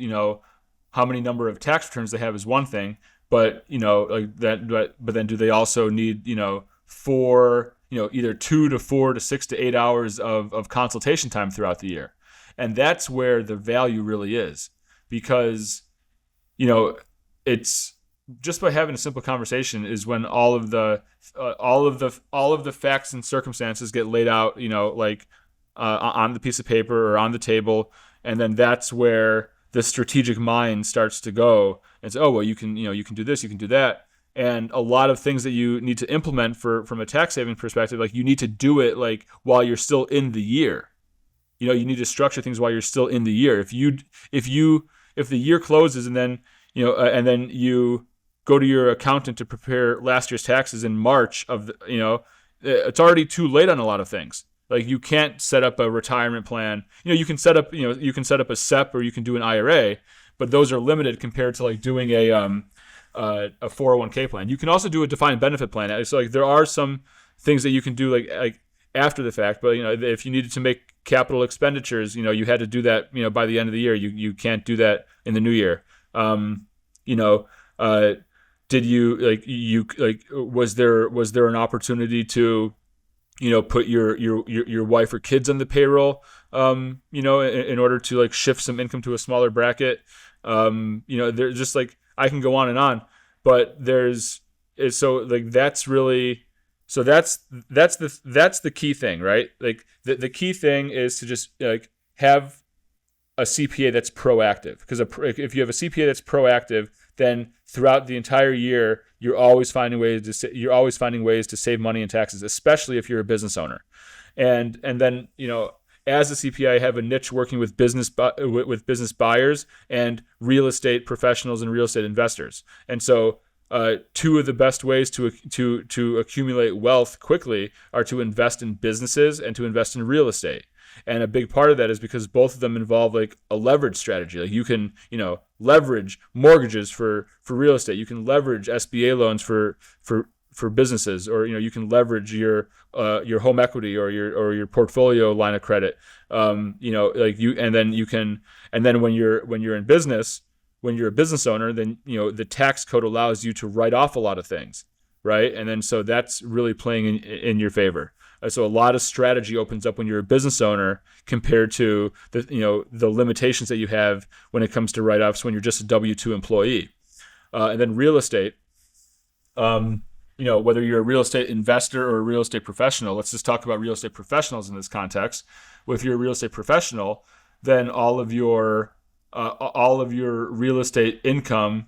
how many number of tax returns they have is one thing, but but then do they also need either 2 to 4 to 6 to 8 hours of consultation time throughout the year? And that's where the value really is, because it's just by having a simple conversation is when all of the facts and circumstances get laid out, on the piece of paper or on the table, and then that's where the strategic mind starts to go and say, oh, well, you can do this, you can do that. And a lot of things that you need to implement from a tax saving perspective, like you need to do it like while you're still in the year. You need to structure things while you're still in the year. If the year closes and then you go to your accountant to prepare last year's taxes in March it's already too late on a lot of things. Like you can't set up a retirement plan. You can set up a SEP, or you can do an IRA, but those are limited compared to like doing a 401k plan. You can also do a defined benefit plan. So like there are some things that you can do like after the fact, but if you needed to make capital expenditures, you had to do that by the end of the year. You can't do that in the new year. Did you was there an opportunity to put your wife or kids on the payroll, in order to like shift some income to a smaller bracket? There's just like, I can go on and on, but so like that's really, so that's the key thing, right? Like the key thing is to just like have a CPA that's proactive, because if you have a CPA that's proactive, then throughout the entire year you're always finding ways to save money in taxes, especially if you're a business owner. And then as a CPA, I have a niche working with business buyers and real estate professionals and real estate investors. And so two of the best ways to accumulate wealth quickly are to invest in businesses and to invest in real estate. And a big part of that is because both of them involve like a leverage strategy. Like you can, leverage mortgages for real estate. You can leverage SBA loans for businesses, or you can leverage your home equity or your portfolio line of credit. And then when you're in business, when you're a business owner, then the tax code allows you to write off a lot of things, right? And then so that's really playing in your favor. So a lot of strategy opens up when you're a business owner compared to the limitations that you have when it comes to write-offs when you're just a W-2 employee. And then real estate, whether you're a real estate investor or a real estate professional, let's just talk about real estate professionals in this context. Well, if you're a real estate professional, then all of your real estate income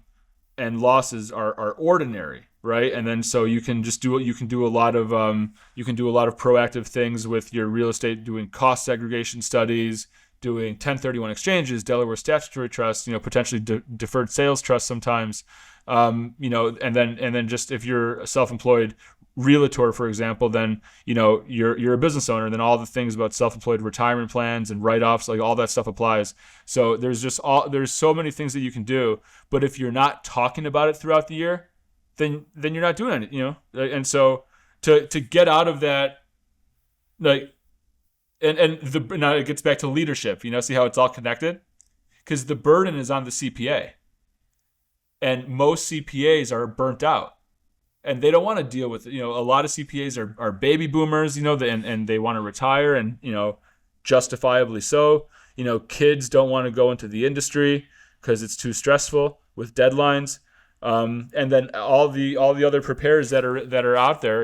and losses are ordinary, right? And then so you can do a lot of proactive things with your real estate, doing cost segregation studies, doing 1031 exchanges, Delaware statutory trusts, potentially deferred sales trusts sometimes, and then just if you're a self-employed realtor, for example, then you're a business owner, then all the things about self-employed retirement plans and write-offs, like all that stuff applies. So there's so many things that you can do, but if you're not talking about it throughout the year, then you're not doing it, And so to get out of that, like, now it gets back to leadership, see how it's all connected? Because the burden is on the CPA. And most CPAs are burnt out. And they don't want to deal with it. A lot of CPAs are baby boomers, and they want to retire, and, justifiably so. Kids don't want to go into the industry because it's too stressful with deadlines. And then all the other preparers that are out there,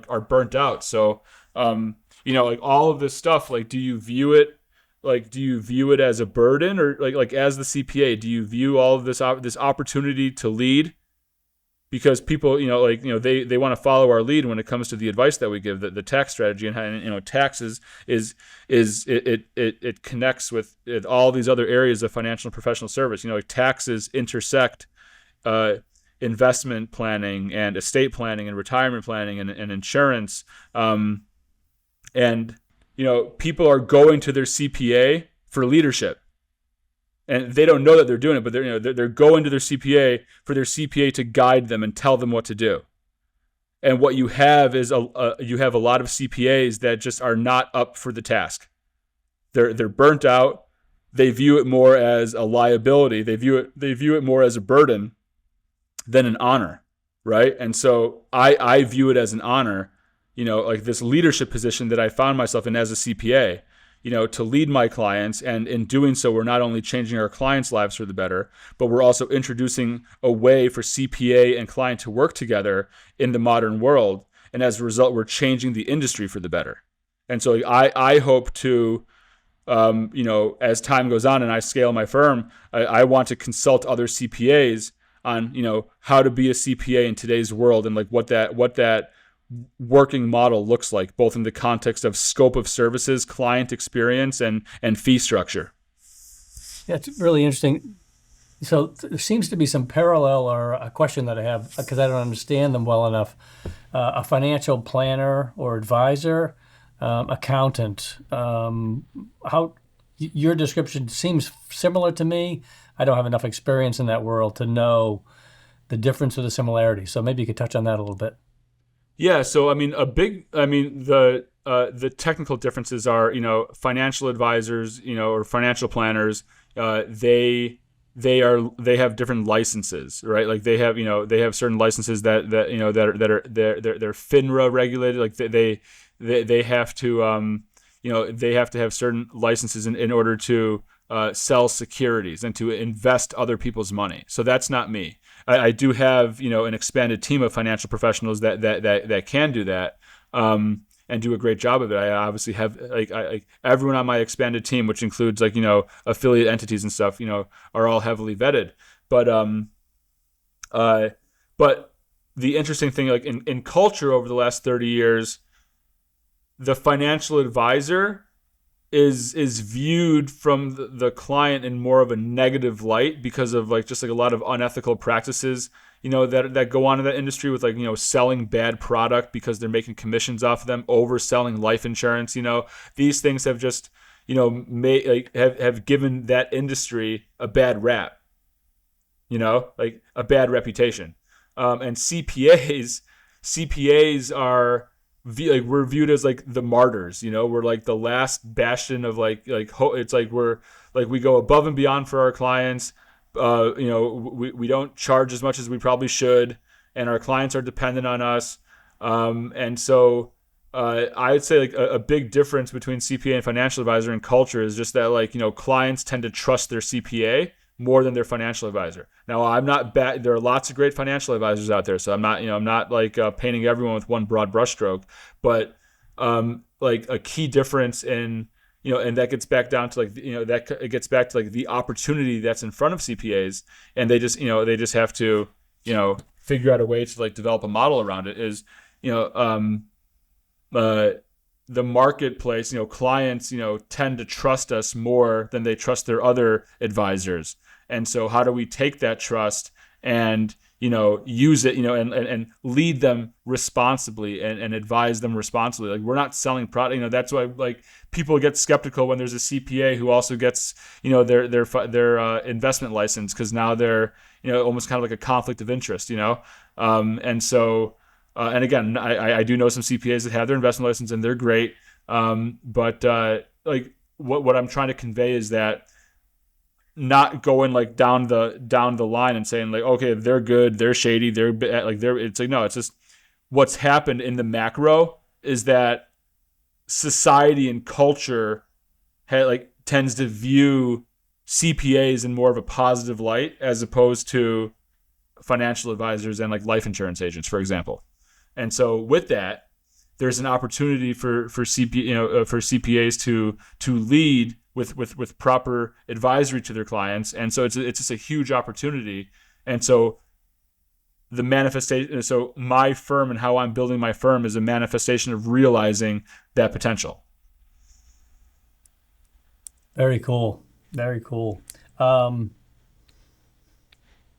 are burnt out. So, like all of this stuff, like, do you view it as a burden, or like as the CPA, do you view all of this opportunity to lead? Because people, they want to follow our lead when it comes to the advice that we give, the tax strategy, and how, taxes it connects with all these other areas of financial and professional service. Taxes intersect investment planning and estate planning and retirement planning and insurance. And people are going to their CPA for leadership. And they don't know that they're doing it, but they're going to their CPA for their CPA to guide them and tell them what to do. And what you have is you have a lot of CPAs that just are not up for the task. They're burnt out. They view it more as a liability. They view it more as a burden than an honor, right? And so I view it as an honor, like this leadership position that I found myself in as a CPA. To lead my clients. And in doing so, we're not only changing our clients' lives for the better, but we're also introducing a way for CPA and client to work together in the modern world. And as a result, we're changing the industry for the better. And so I hope to, as time goes on and I scale my firm, I want to consult other CPAs on, how to be a CPA in today's world, and like what that working model looks like, both in the context of scope of services, client experience, and fee structure. Yeah, it's really interesting. So there seems to be some parallel, or a question that I have, because I don't understand them well enough. A financial planner or advisor, accountant. How your description seems similar to me. I don't have enough experience in that world to know the difference or the similarity. So maybe you could touch on that a little bit. Yeah, so the technical differences are, financial advisors, or financial planners, they have different licenses, right? Like they have certain licenses that are FINRA regulated. Like they have to have certain licenses in order to sell securities and to invest other people's money. So that's not me. I do have an expanded team of financial professionals that can do that. And do a great job of it. I obviously have everyone on my expanded team, which includes affiliate entities and stuff, are all heavily vetted. But but the interesting thing, like in culture over the last 30 years, the financial advisor is viewed from the client in more of a negative light because of just a lot of unethical practices that go on in that industry with selling bad product because they're making commissions off of them, overselling life insurance. These things have just made have given that industry a bad rap, a bad reputation. And CPAs are we're viewed as the martyrs. We're the last bastion of it's we go above and beyond for our clients. We don't charge as much as we probably should, and our clients are dependent on us. And so I'd say a big difference between CPA and financial advisor in culture is just that clients tend to trust their CPA more than their financial advisor. Now, I'm not bad. There are lots of great financial advisors out there, so I'm not painting everyone with one broad brushstroke. But a key difference in and that gets back down to it gets back to the opportunity that's in front of CPAs, and they just have to figure out a way to develop a model around it. Is the marketplace, clients, tend to trust us more than they trust their other advisors. And so how do we take that trust and, use it, and lead them responsibly and advise them responsibly? We're not selling product, that's why people get skeptical when there's a CPA who also gets, their investment license, because now they're, almost kind of like a conflict of interest, and so, and again, I do know some CPAs that have their investment license and they're great. But what I'm trying to convey is that not going down the line and saying okay, they're good, they're shady, no, it's just what's happened in the macro is that society and culture tends to view CPAs in more of a positive light as opposed to financial advisors and life insurance agents, for example. And so with that, there's an opportunity for CPAs to lead with proper advisory to their clients. And so it's just a huge opportunity. And so the manifestation, so my firm and how I'm building my firm is a manifestation of realizing that potential. Very cool. Very cool.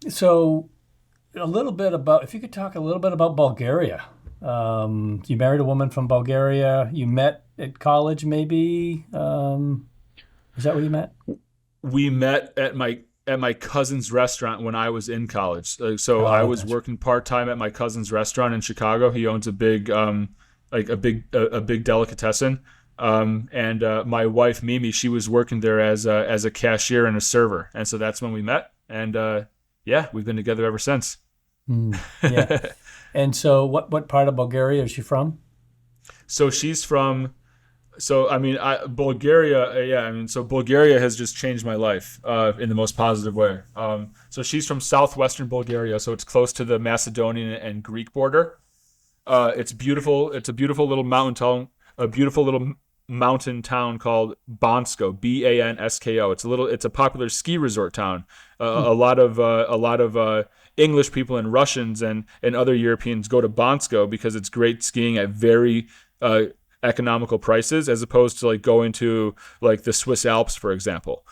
So a little bit about, if you could talk a little bit about Bulgaria. You married a woman from Bulgaria. You met at college, maybe? Is that where you met? We met at my cousin's restaurant when I was in college. I was working part-time at my cousin's restaurant in Chicago. He owns a big a big delicatessen. And my wife Mimi, she was working there as a cashier and a server. And so that's when we met. And we've been together ever since. Yeah. And so what part of Bulgaria is she from? So she's from, Bulgaria. So Bulgaria has just changed my life in the most positive way. So she's from southwestern Bulgaria. So it's close to the Macedonian and Greek border. It's beautiful. It's a beautiful little mountain town, called Bansko, Bansko. It's a popular ski resort town. A lot of English people and Russians and other Europeans go to Bansko because it's great skiing at very economical prices, as opposed to going to the Swiss Alps, for example.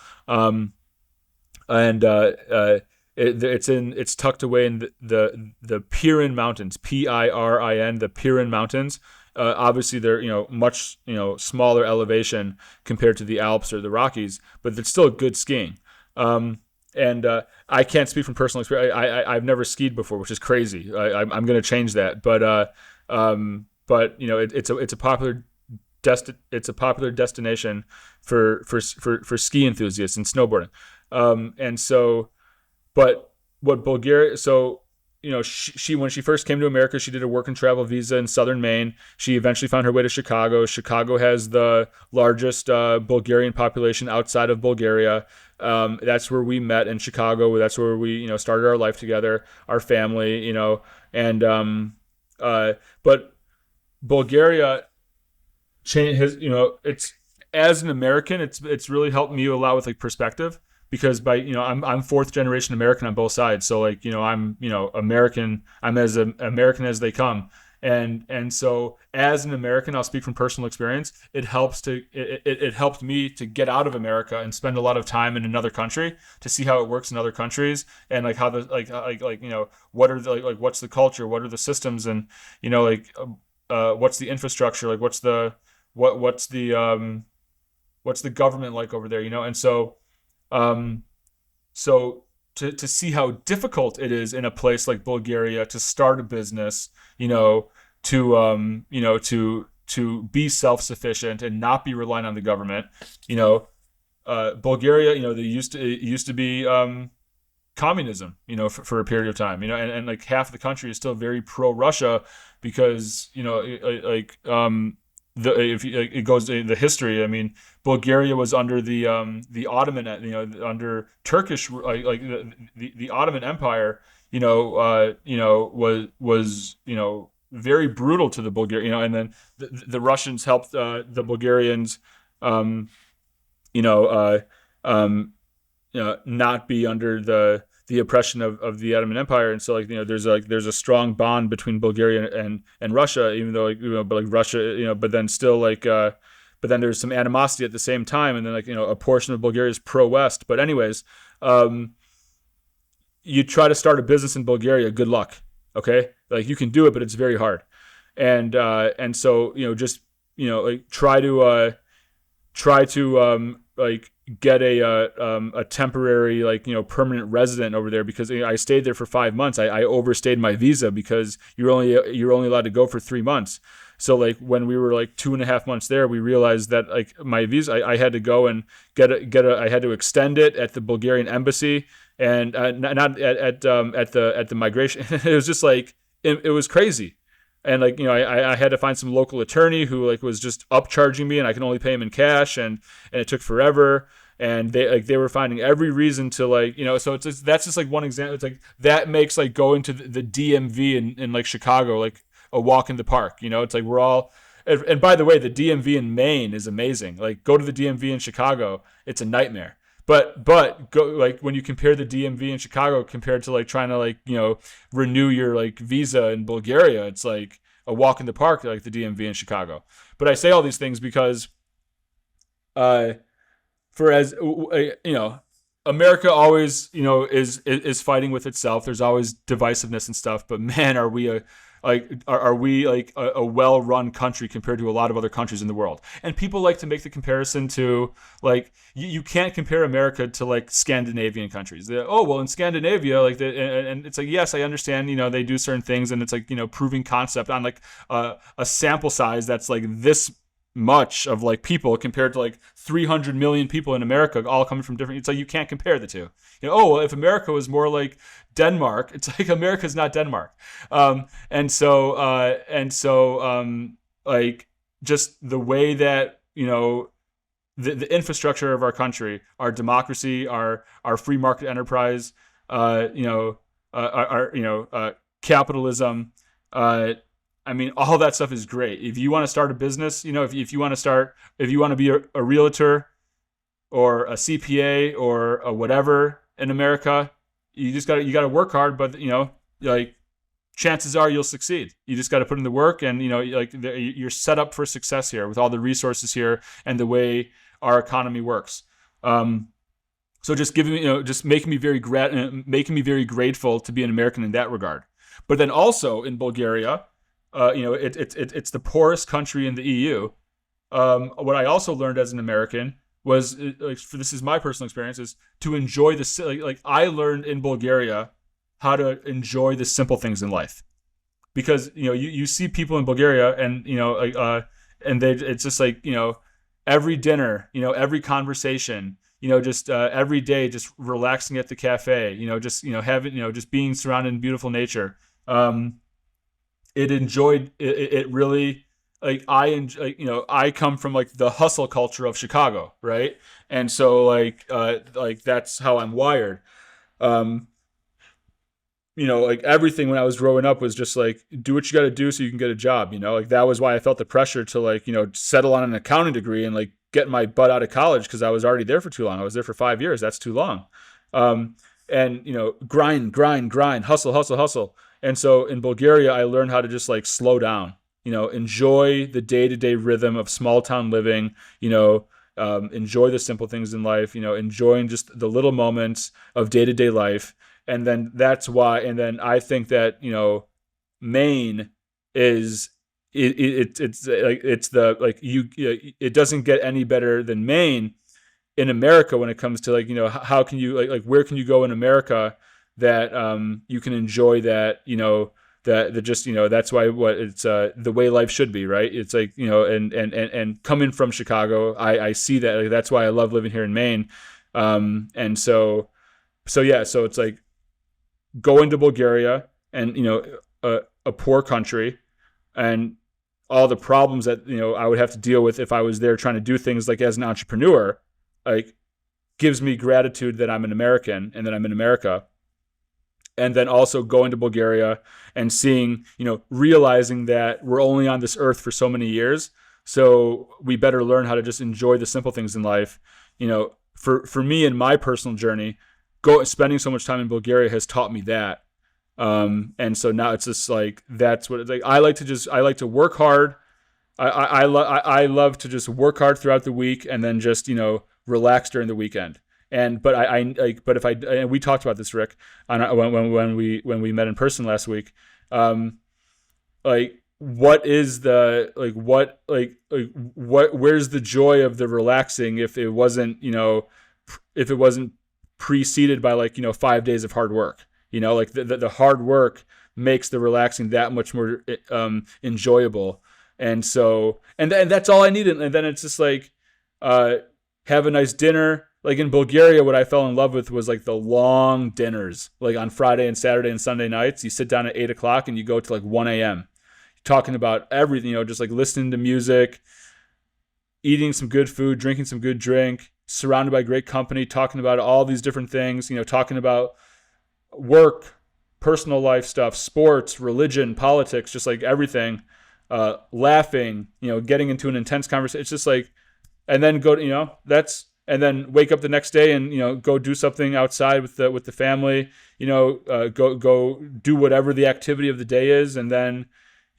It's tucked away in the Pirin Mountains, Pirin, the Pirin Mountains. Obviously, they're much smaller elevation compared to the Alps or the Rockies, but it's still good skiing. I can't speak from personal experience. I've never skied before, which is crazy. I'm going to change that. But it's a popular destination for ski enthusiasts and snowboarding. But what Bulgaria, so she when she first came to America, she did a work and travel visa in southern Maine. She eventually found her way to Chicago. Chicago has the largest Bulgarian population outside of Bulgaria. That's where we met in Chicago. That's where we started our life together, our family. And but Bulgaria change has it's as an American, it's really helped me a lot with like perspective because by I'm fourth generation American on both sides, so like I'm American, I'm as American as they come, and so as an American, I'll speak from personal experience. It helped me to get out of America and spend a lot of time in another country to see how it works in other countries and like how the what are the what's the culture, what are the systems, and what's the infrastructure, like what's the government like over there, and um, so to see how difficult it is in a place like Bulgaria to start a business, to be self-sufficient and not be reliant on the government, Bulgaria, it used to be communism, for a period of time, and like half the country is still very pro-Russia because, if it goes in the history, I mean, Bulgaria was under the Ottoman, under Turkish, the Ottoman Empire, was very brutal to the Bulgarian, and then the Russians helped the Bulgarians, you know, uh, um, not be under the oppression of the Ottoman Empire, and so there's a strong bond between Bulgaria and Russia, even though but like Russia, but then still but then there's some animosity at the same time, and then a portion of Bulgaria is pro-West. But anyways, um, you try to start a business in Bulgaria, good luck. Okay, like you can do it, but it's very hard, and so just try to get a temporary permanent resident over there, because I stayed there for 5 months. I overstayed my visa because you're only allowed to go for 3 months. So when we were 2.5 months there, we realized that my visa, I had to go and I had to extend it at the Bulgarian embassy, and not at the migration. It was just it was crazy. And I had to find some local attorney who was just upcharging me, and I can only pay him in cash, and it took forever. And they were finding every reason to so that's just one example. It's that makes going to the DMV in Chicago a walk in the park. It's we're all. And by the way, the DMV in Maine is amazing. Go to the DMV in Chicago, it's a nightmare. But go when you compare the DMV in Chicago compared to trying to renew your visa in Bulgaria, it's a walk in the park, the DMV in Chicago. But I say all these things because for as America always is fighting with itself. There's always divisiveness and stuff, but man, are we a well-run country compared to a lot of other countries in the world. And people like to make the comparison to you can't compare America to Scandinavian countries. Well, in Scandinavia, and it's yes, I understand, they do certain things, and it's proving concept on a sample size that's this much of people compared to 300 million people in America, all coming from different. It's you can't compare the two. Well, if America was more like Denmark, it's America's not Denmark. Just the way that the infrastructure of our country, our democracy, our free market enterprise, our capitalism. I mean, all that stuff is great. If you want to start a business, if you want to be a realtor or a CPA or a whatever in America, you got to work hard, but chances are you'll succeed. You just got to put in the work, and you're set up for success here with all the resources here and the way our economy works. So just making me very grateful to be an American in that regard. But then also in Bulgaria, it's the poorest country in the EU. What I also learned as an American was, this is my personal experience, is to enjoy I learned in Bulgaria how to enjoy the simple things in life, because you see people in Bulgaria, and and it's just every dinner, every conversation, just every day, just relaxing at the cafe, just, having, just being surrounded in beautiful nature. It really, like, I enjoy, I come from like the hustle culture of Chicago, right? And so like that's how I'm wired. Um, like everything when I was growing up was just like, do what you got to do so you can get a job. Like that was why I felt the pressure to like, settle on an accounting degree and like get my butt out of college because I was already there for too long. I was there for 5 years. That's too long. Um, and grind, grind, grind, hustle, hustle, hustle. And so in Bulgaria, I learned how to just like slow down. Enjoy the day to day rhythm of small town living. Enjoy the simple things in life. Enjoying just the little moments of day to day life. And then that's why. And then I think that Maine is it's like it's the like you it doesn't get any better than Maine in America when it comes to like how can you like where can you go in America that you can enjoy that that just that's why what it's the way life should be, right? It's like and coming from Chicago, I see that, like, that's why I love living here in Maine. And so yeah, so it's like going to Bulgaria and a poor country and all the problems that I would have to deal with if I was there trying to do things like as an entrepreneur, like gives me gratitude that I'm an American and that I'm in America. And then also going to Bulgaria and seeing, realizing that we're only on this earth for so many years. So we better learn how to just enjoy the simple things in life. For me in my personal journey, spending so much time in Bulgaria has taught me that. And so now it's just like, that's what it's like. I like to work hard. I love to just work hard throughout the week and then just, relax during the weekend. But if and we talked about this, Rick, when we met in person last week, like what is the where's the joy of the relaxing if it wasn't preceded by 5 days of hard work. Like the hard work makes the relaxing that much more enjoyable. And so and that's all I needed. And then it's just like have a nice dinner. Like in Bulgaria, what I fell in love with was like the long dinners, like on Friday and Saturday and Sunday nights. You sit down at 8 o'clock and you go to like 1 a.m. talking about everything, just like listening to music, eating some good food, drinking some good drink, surrounded by great company, talking about all these different things, talking about work, personal life stuff, sports, religion, politics, just like everything, laughing, getting into an intense conversation. It's just like, and then go to, and then wake up the next day and, go do something outside with the family, go do whatever the activity of the day is. And then,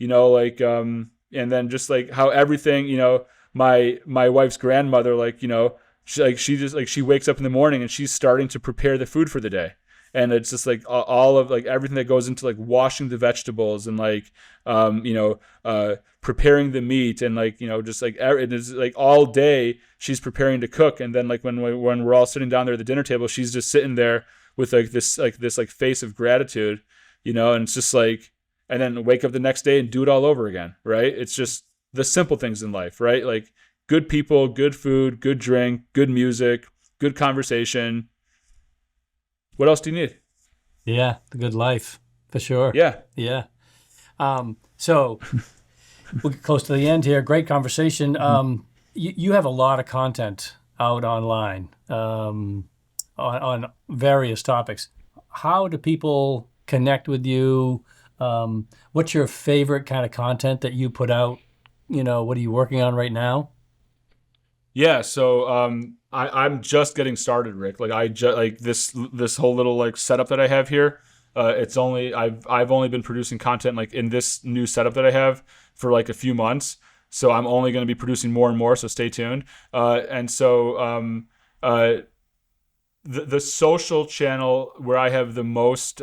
and then just like how everything, my wife's grandmother, she wakes up in the morning and she's starting to prepare the food for the day. And it's just like all of like everything that goes into like washing the vegetables and preparing the meat and just like it is like all day she's preparing to cook. And then like when we're all sitting down there at the dinner table, she's just sitting there with this face of gratitude, and it's just like, and then wake up the next day and do it all over again. Right. It's just the simple things in life, right? Like good people, good food, good drink, good music, good conversation. What else do you need? Yeah, the good life, for sure. Yeah. Yeah. So we're close to the end here. Great conversation. You have a lot of content out online on various topics. How do people connect with you? What's your favorite kind of content that you put out? What are you working on right now? Yeah, so I'm just getting started, Rick. Like this whole little like setup that I have here. I've only been producing content like in this new setup that I have for like a few months. So I'm only going to be producing more and more. So stay tuned. The social channel where I have the most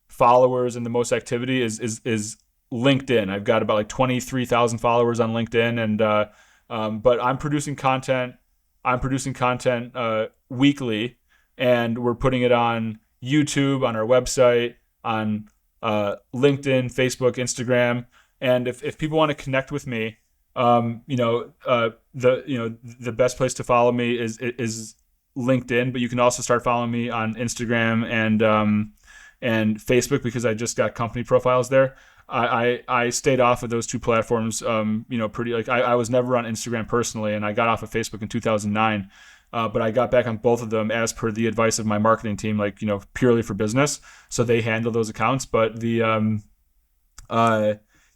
followers and the most activity is LinkedIn. I've got about like 23,000 followers on LinkedIn, and but I'm producing content. Weekly, and we're putting it on YouTube, on our website, on LinkedIn, Facebook, Instagram. And if people want to connect with me, the best place to follow me is LinkedIn, but you can also start following me on Instagram and Facebook because I just got company profiles there. I stayed off of those two platforms, pretty like I was never on Instagram personally, and I got off of Facebook in 2009. But I got back on both of them as per the advice of my marketing team, like, purely for business. So they handle those accounts. But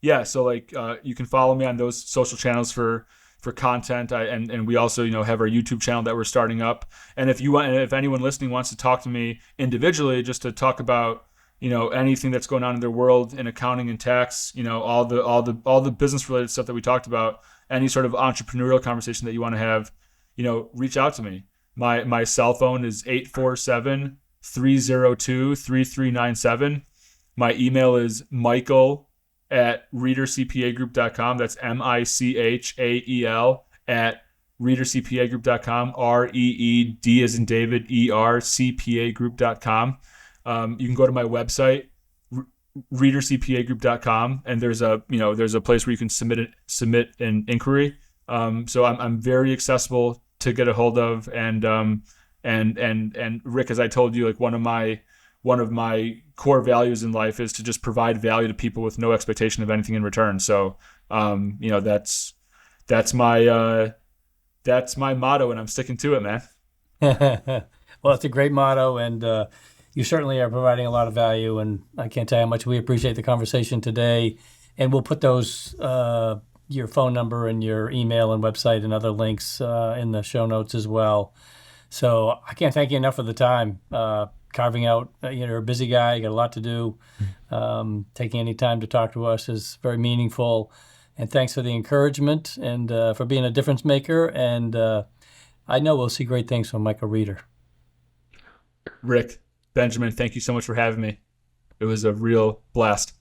yeah, so like you can follow me on those social channels for content. And we also, have our YouTube channel that we're starting up. And if anyone listening wants to talk to me individually, just to talk about, anything that's going on in their world in accounting and tax, all the business related stuff that we talked about, any sort of entrepreneurial conversation that you want to have, reach out to me. My cell phone is 847-302-3397. My email is michael@readercpagroup.com. That's Michael @readercpagroup.com. REED as in David, CPA Group.com. You can go to my website, readercpagroup.com, and there's a place where you can submit an inquiry. So I'm very accessible to get a hold of, and Rick, as I told you, like one of my core values in life is to just provide value to people with no expectation of anything in return. So that's my motto, and I'm sticking to it, man. Well, it's a great motto, and you certainly are providing a lot of value, and I can't tell you how much we appreciate the conversation today. And we'll put those your phone number and your email and website and other links in the show notes as well. So I can't thank you enough for the time carving out. You're a busy guy, you got a lot to do. Taking any time to talk to us is very meaningful. And thanks for the encouragement and for being a difference maker. And I know we'll see great things from Michael Reeder. Rick, Benjamin, thank you so much for having me. It was a real blast.